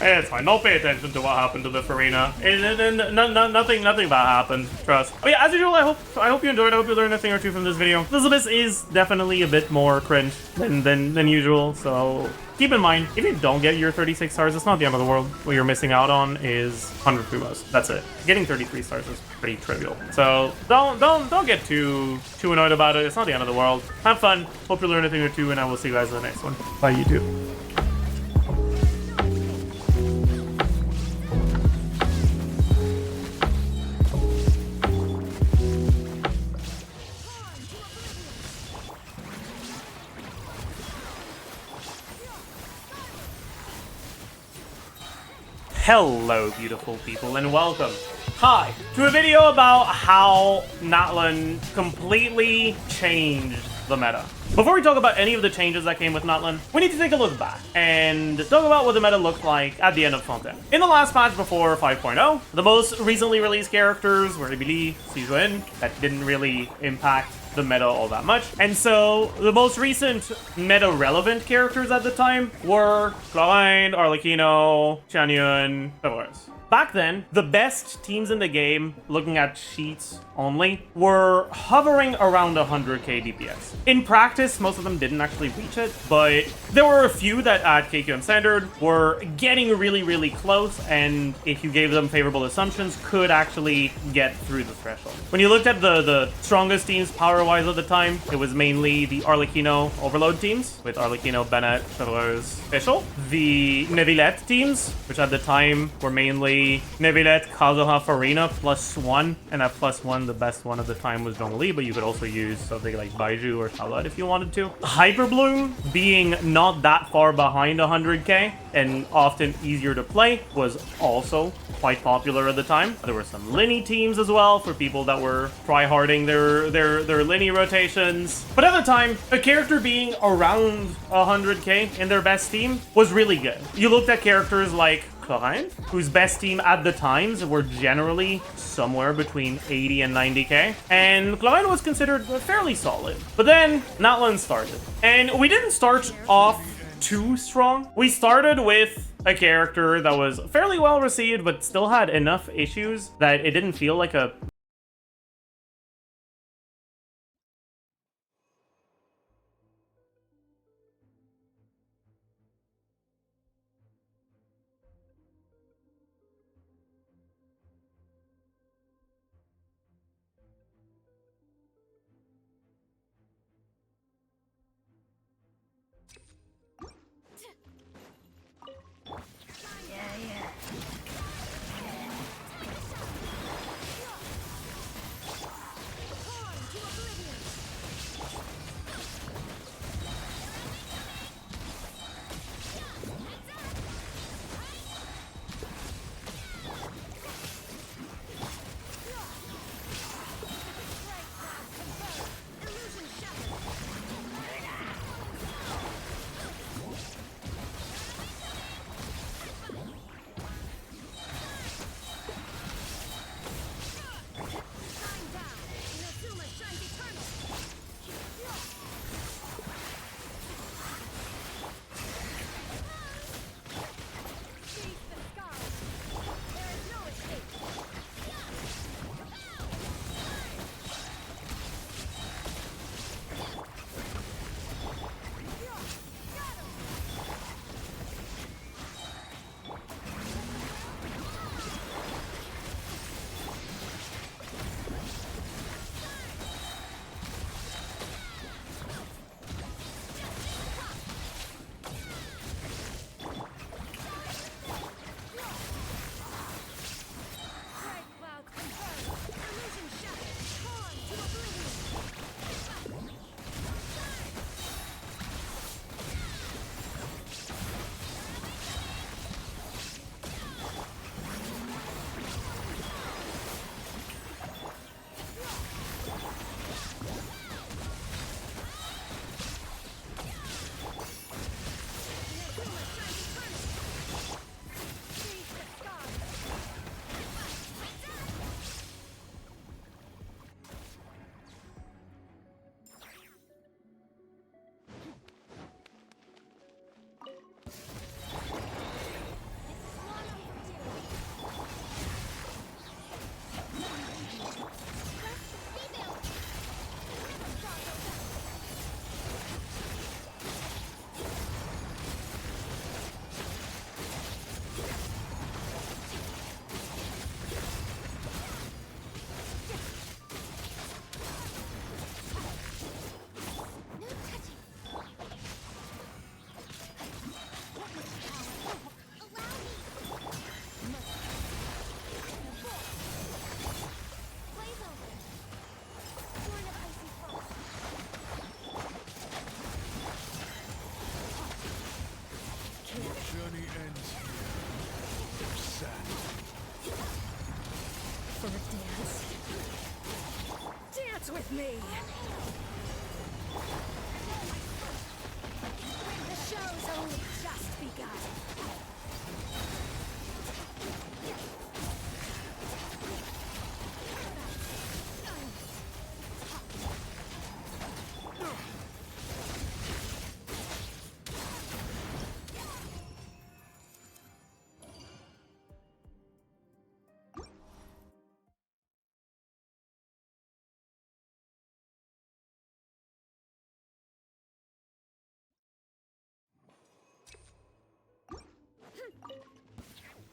It's fine. Don't pay attention to what happened to the Farina. Nothing bad happened. Trust. But yeah, as usual, I hope you enjoyed. I hope you learned a thing or two from this video. This abyss is definitely a bit more cringe than usual. So keep in mind, if you don't get your 36 stars, it's not the end of the world. What you're missing out on is 100 Fumas. That's it. Getting 33 stars is pretty trivial. So don't get too annoyed about it. It's not the end of the world. Have fun. Hope you learned a thing or two, and I will see you guys in the next one. Bye, YouTube. Hello, beautiful people, and welcome. Hi, to a video about how Natlan completely changed the meta. Before we talk about any of the changes that came with Natlan, we need to take a look back and talk about what the meta looked like at the end of Fontaine. In the last patch before 5.0, the most recently released characters were Ibili, Sijuin, that didn't really impact the meta all that much. And so the most recent meta relevant characters at the time were Chlorine, Arlecchino, Chanyun, Fevres. Back then, the best teams in the game, looking at sheets only, were hovering around 100k DPS. In practice, most of them didn't actually reach it, but there were a few that at KQM Standard were getting really close, and if you gave them favorable assumptions, could actually get through the threshold. When you looked at the strongest teams power-wise at the time, it was mainly the Arlecchino Overload teams, with Arlecchino, Bennett, Fevres, Fischl. The Neuvillette teams, which at the time were mainly Neuvillette, Kazuha, Farina, +1, and at +1, the best one at the time was Zhongli, but you could also use something like Baiju or Charlotte if you wanted to. Hyperbloom, being not that far behind 100k and often easier to play, was also quite popular at the time. There were some Linny teams as well for people that were tryharding their Linny rotations. But at the time, a character being around 100k in their best team was really good. You looked at characters like Chlorine, whose best team at the times were generally somewhere between 80 and 90k, and Chlorine was considered fairly solid. But then Natlan started, and we didn't start off too strong. We started with a character that was fairly well received, but still had enough issues that it didn't feel like a for a dance? Dance with me! The show's only just begun.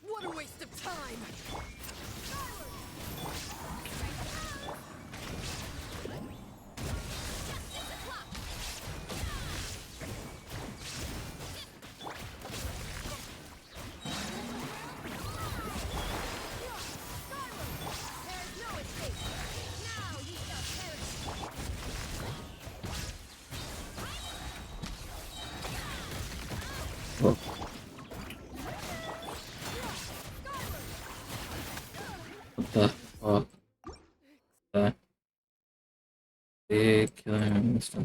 What a waste of time! Oh. What the fuck? That big killing him and stuff.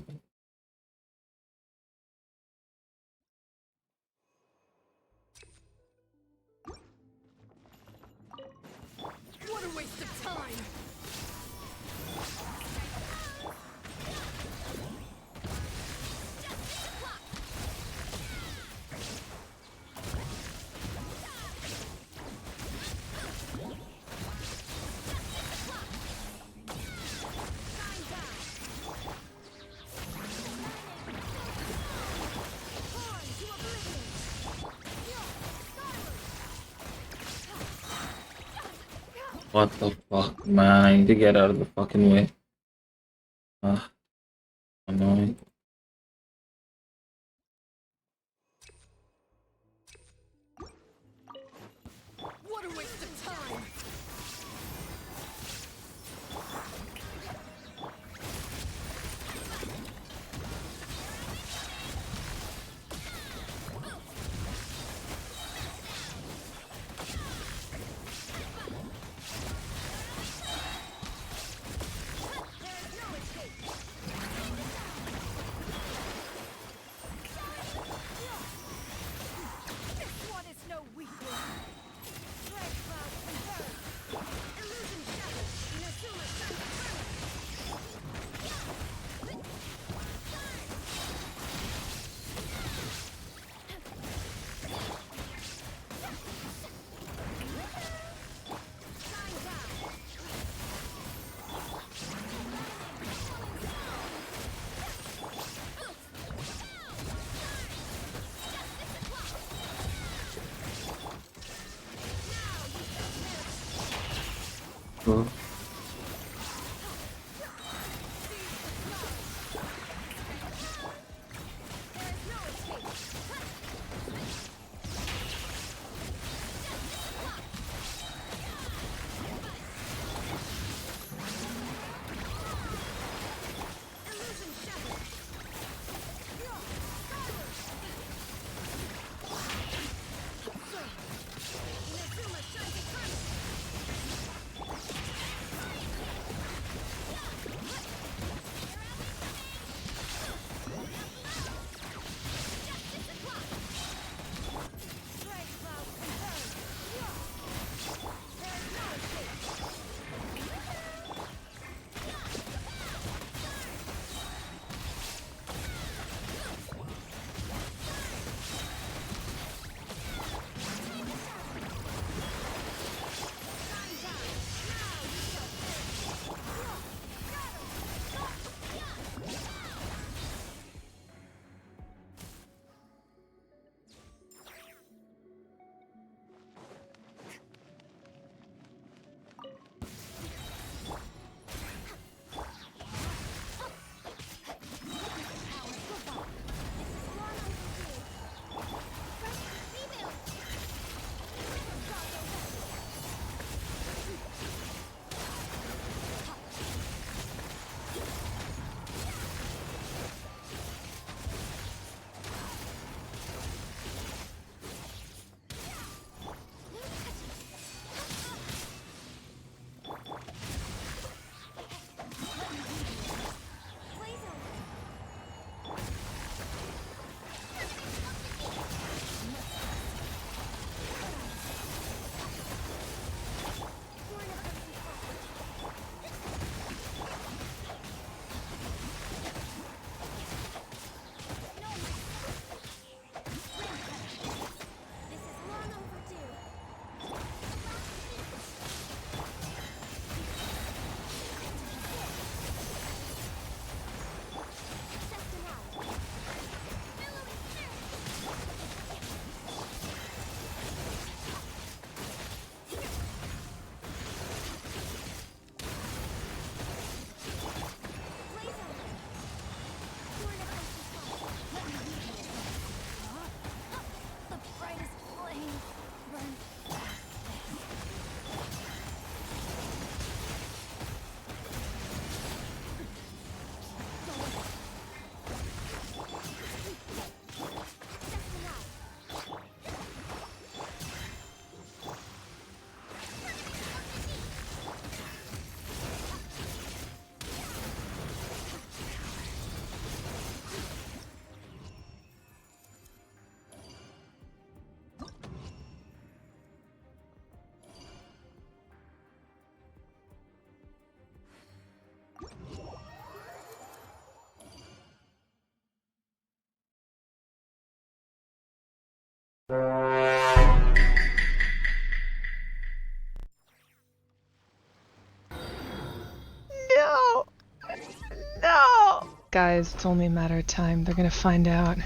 What a waste of time! What the fuck, man? I need to get out of the fucking way. Ah, annoying. What a waste of time! This one is no weakling! Red cloud converge! Illusion shattered! Inazuma Sangatana! Oh. Guys, it's only a matter of time. They're gonna find out.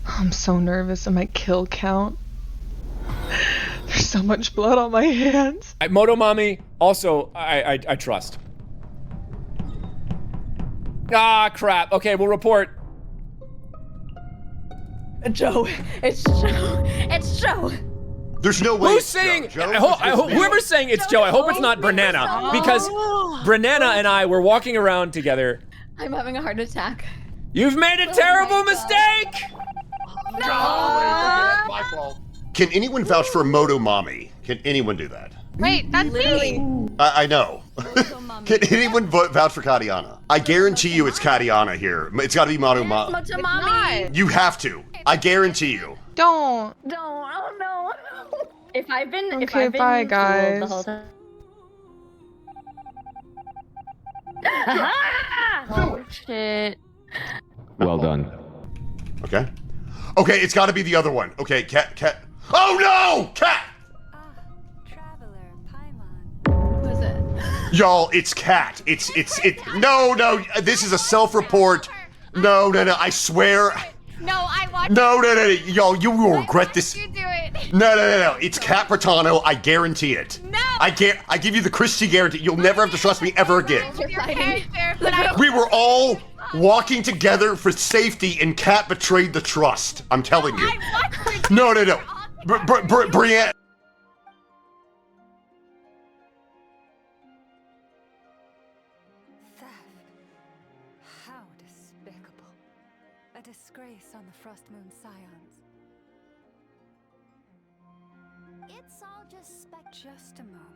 I'm so nervous. I might kill count. There's so much blood on my hands. Motomami, also, I trust. Ah, crap. Okay, we'll report. Joe. It's Joe. It's Joe. There's no way. Who's saying? Whoever's saying it's Joe, I hope it's not Branana, because Branana and I were walking around together. I'm having a heart attack. You've made a terrible mistake. No! My fault. Can anyone vouch for Motomami? Can anyone do that? Wait, that's me. I know. Can anyone vouch for Katiana? I guarantee you it's Katiana here. It's got to be Motomami. Motomami. You have to. I guarantee you. Don't. Oh no. If I've been Okay, bye guys. The whole time. Oh shit. Well done. Okay. Okay, it's got to be the other one. Okay, cat. Oh no, cat. Who is it? Y'all, it's cat. No. This is a self-report. No. I swear. No, I watched. No. Y'all, you will regret this. You do it. No. It's Cat Bratano. I guarantee it. No. I give you the Christie guarantee. You'll never have to trust me ever again. We were all walking together for safety, and Cat betrayed the trust. I'm telling you. No. Brienne. How despicable. A disgrace on the Frost Moon Scions. It's all just Just a moment.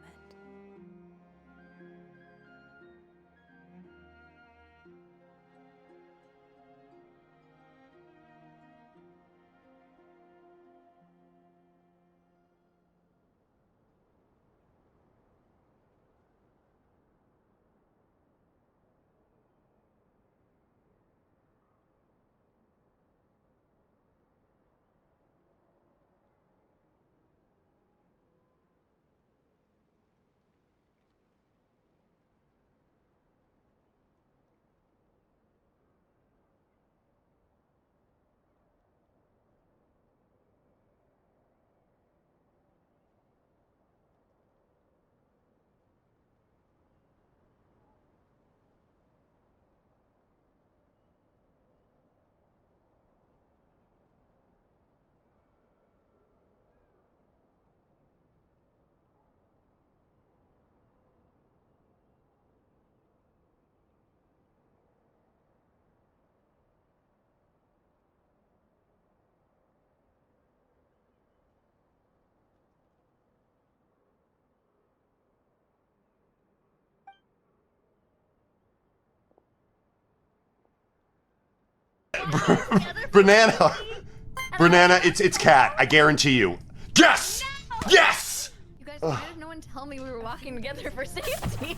Banana, it's Cat. I guarantee you. Yes! Yes! You guys, why did no one tell me we were walking together for safety?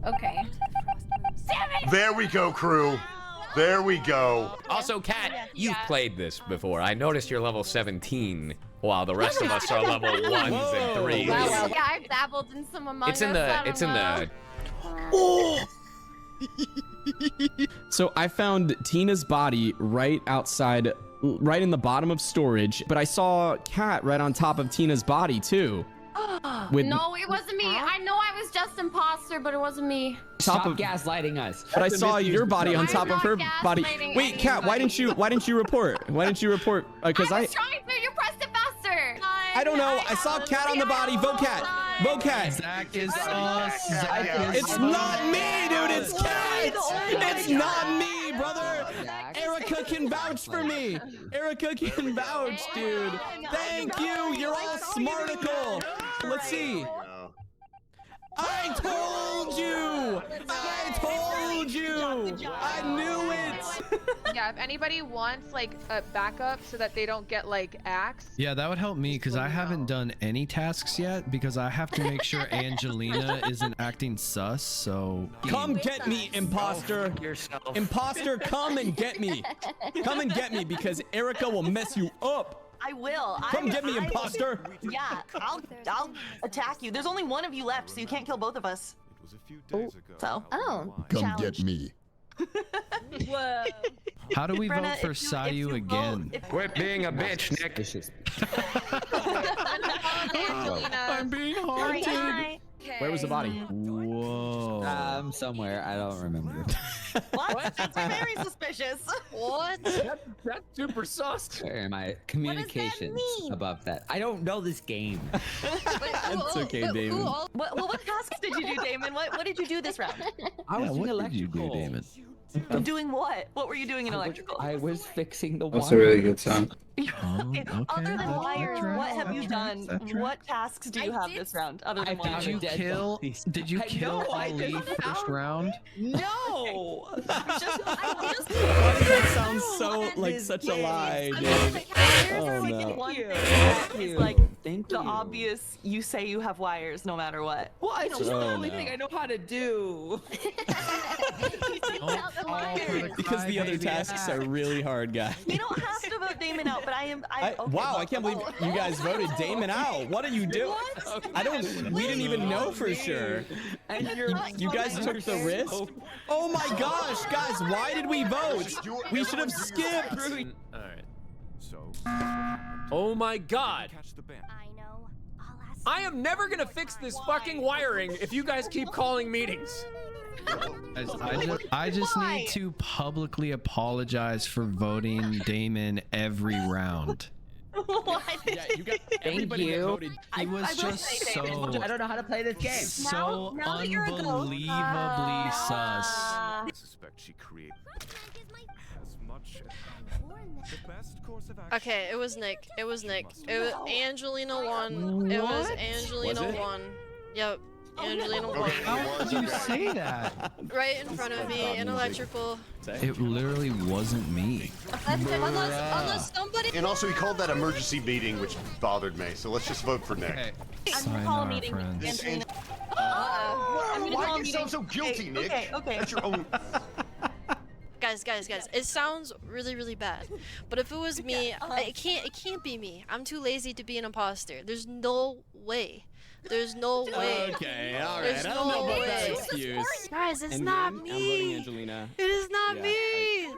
Okay. Damn it! There we go, crew. There we go. Also, Kat, you've played this before. I noticed you're level 17, while the rest of us are level 1s and 3s. Wow, yeah, I've dabbled in some Among Us. It's in the. Oh! So I found Tina's body right outside, right in the bottom of storage, but I saw Kat right on top of Tina's body too. No, it wasn't me. I know I was just imposter, but it wasn't me. Stop gaslighting us. But I saw your body on top of her body. Wait, Kat, why didn't you report? Why didn't you report? Because I was trying to. You pressed it faster. I don't know. I saw Kat on the body. Vote Kat. Vote Kat. Zach is It's not me, dude. It's Kat. It's not me, brother. Erica can vouch for me. Erica can vouch, dude. Thank you. You're all smarticle. Let's see. I told you! I told you! I knew it! Yeah, if anybody wants like a backup so that they don't get like axed. Yeah, that would help me because I haven't done any tasks yet because I have to make sure Angelina isn't acting sus, so... Come get me, imposter! Imposter, come and get me! Come and get me because Erica will mess you up! I will. Come get me, imposter! Yeah, I'll attack you. There's only one of you left, so you can't kill both of us. It was a few days ago. So. Oh. Come get me. Whoa. How do we Brenna, vote for if you Sayu again? Quit being a bitch, Nick. I'm being haunted. Where was the body? Whoa. Somewhere. I don't remember. What? That's very suspicious. What? That's super sus. Where am I? Communications mean? above that. I don't know this game. It's okay, Damon. What tasks did you do, Damon? What did you do this round? I was in what did you do, electrical. Damon? Doing what? What were you doing in electrical? I was fixing the wire. That's a really good song. Okay, other than wires, what have you done? What tasks do you have this round? Other than wires? Did you kill Ali first round? No. That sounds so like such a lie, dude. Oh no. One thing is like the obvious. You say you have wires no matter what. Well, it's just the only thing I know how to do. Because the other tasks are really hard, guys. You don't have to vote Damon out, but okay, wow, I can't believe you guys voted Damon out. What are you doing? I don't. We didn't even know for sure. And You guys took the risk. Oh my gosh, guys! Why did we vote? We should have skipped. All right. So. Oh my God. Catch the band. I know. I'll ask I am never gonna fix this fucking wiring if you guys keep calling meetings. I just need to publicly apologize for voting Damon every round. Yeah, you got everybody that voted. He was just so. I don't know how to play this game. So now that you're a ghost, unbelievably sus. I suspect she created as much as the best course of action. Okay, it was Nick. It was Nick. It was Angelina won. It was Angelina Was it? won. Yep. Angelina won. How did you say that? Right in front of me in electrical. It literally wasn't me. Unless somebody. And also, he called that emergency meeting, which bothered me. So let's just vote for Nick. Okay. I'm gonna call a Sayonara, meeting. friends. Angelina. Why I'm gonna call do a you meeting. sound so guilty, Nick? Okay. That's your own. Guys, it sounds really bad, but if it was me, it can't be me. I'm too lazy to be an imposter. There's no way. There's no way. Okay, all right. There's I don't know no about that way. excuse. Guys, it's And not I'm voting me. Angelina. It is not Yeah, me.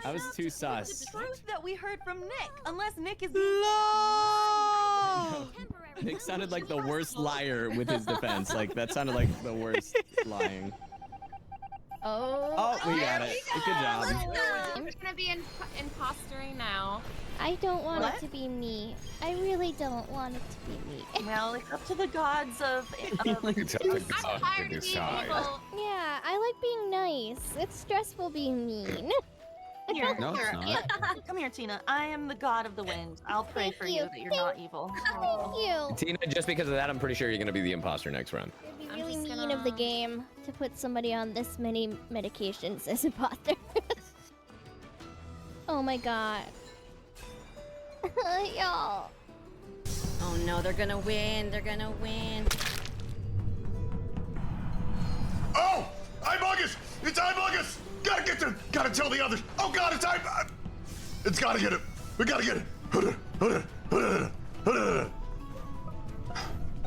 I was too sus. The truth that we heard from Nick, unless Nick is. No. Nick sounded like the worst liar with his defense. Like that sounded like the worst lying. Oh, we got it. Good job. I'm gonna be impostering now. I don't want it to be me. I really don't want it to be me. Well, it's up to the gods of. I'm tired of being evil. Yeah, I like being nice. It's stressful being mean. Here, No, it's not. Come here, Tina. I am the god of the wind. I'll pray Thank for you. you that you're not evil. Thank you. Tina, just because of that, I'm pretty sure you're gonna be the imposter next round. It'd be really mean of the game to put somebody on this many medications as imposter. Oh my god. Y'all. Oh no, they're gonna win. They're gonna win. Oh! Imungus! It's Imungus! Gotta get there! Gotta tell the others! Oh god, it's It's gotta get it! We gotta get it!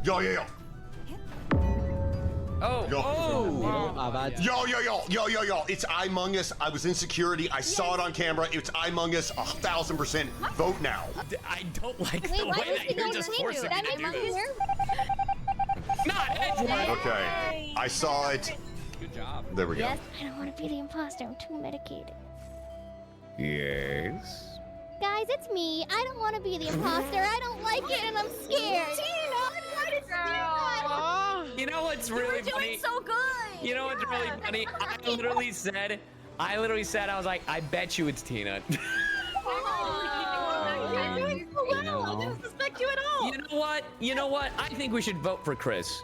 Yo. Oh! Yo! It's Imungus. I was in security. I saw it on camera. It's Imungus. 1,000%. Vote now. I don't like Wait, the why way was that he you're going just to forcing That me to made do me this. nervous. Okay. I saw it. Good job. There we go. Yes, I don't want to be the imposter. I'm too medicated. Yes. Guys, it's me. I don't want to be the imposter. I don't like it, and I'm scared. You know what's really funny? So good. You know what's really funny? I literally said, I was like, I bet you it's Tina. You're doing so well. I didn't suspect you at all. You know what? I think we should vote for Chris.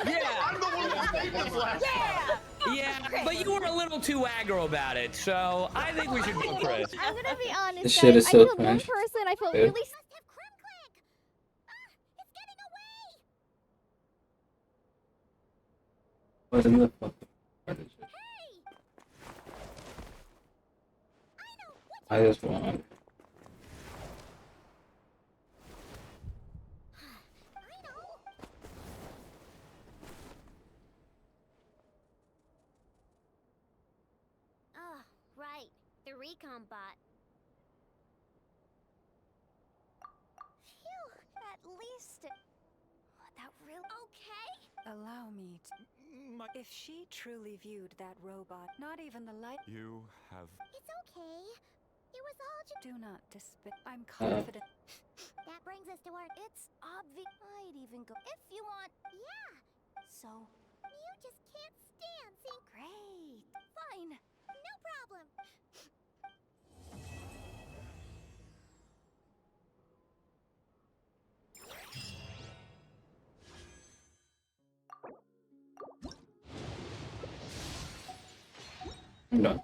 Yeah, I'm the one who made this last time. Yeah, but you were a little too aggro about it, so I think we should vote for Chris. I'm gonna be honest, This guys. shit is I so killed one cringe. person. I felt Dude. really. What in the fuck? I just want. recon bot. Phew, at least that real okay? Allow me to... If she truly viewed that robot, not even the light... You have... It's okay. It was all just... Do not despair. I'm confident. That brings us to our... It's obvious. I'd even go... If you want... Yeah. So... You just can't stand seeing... Great. Fine. No problem. I'm done.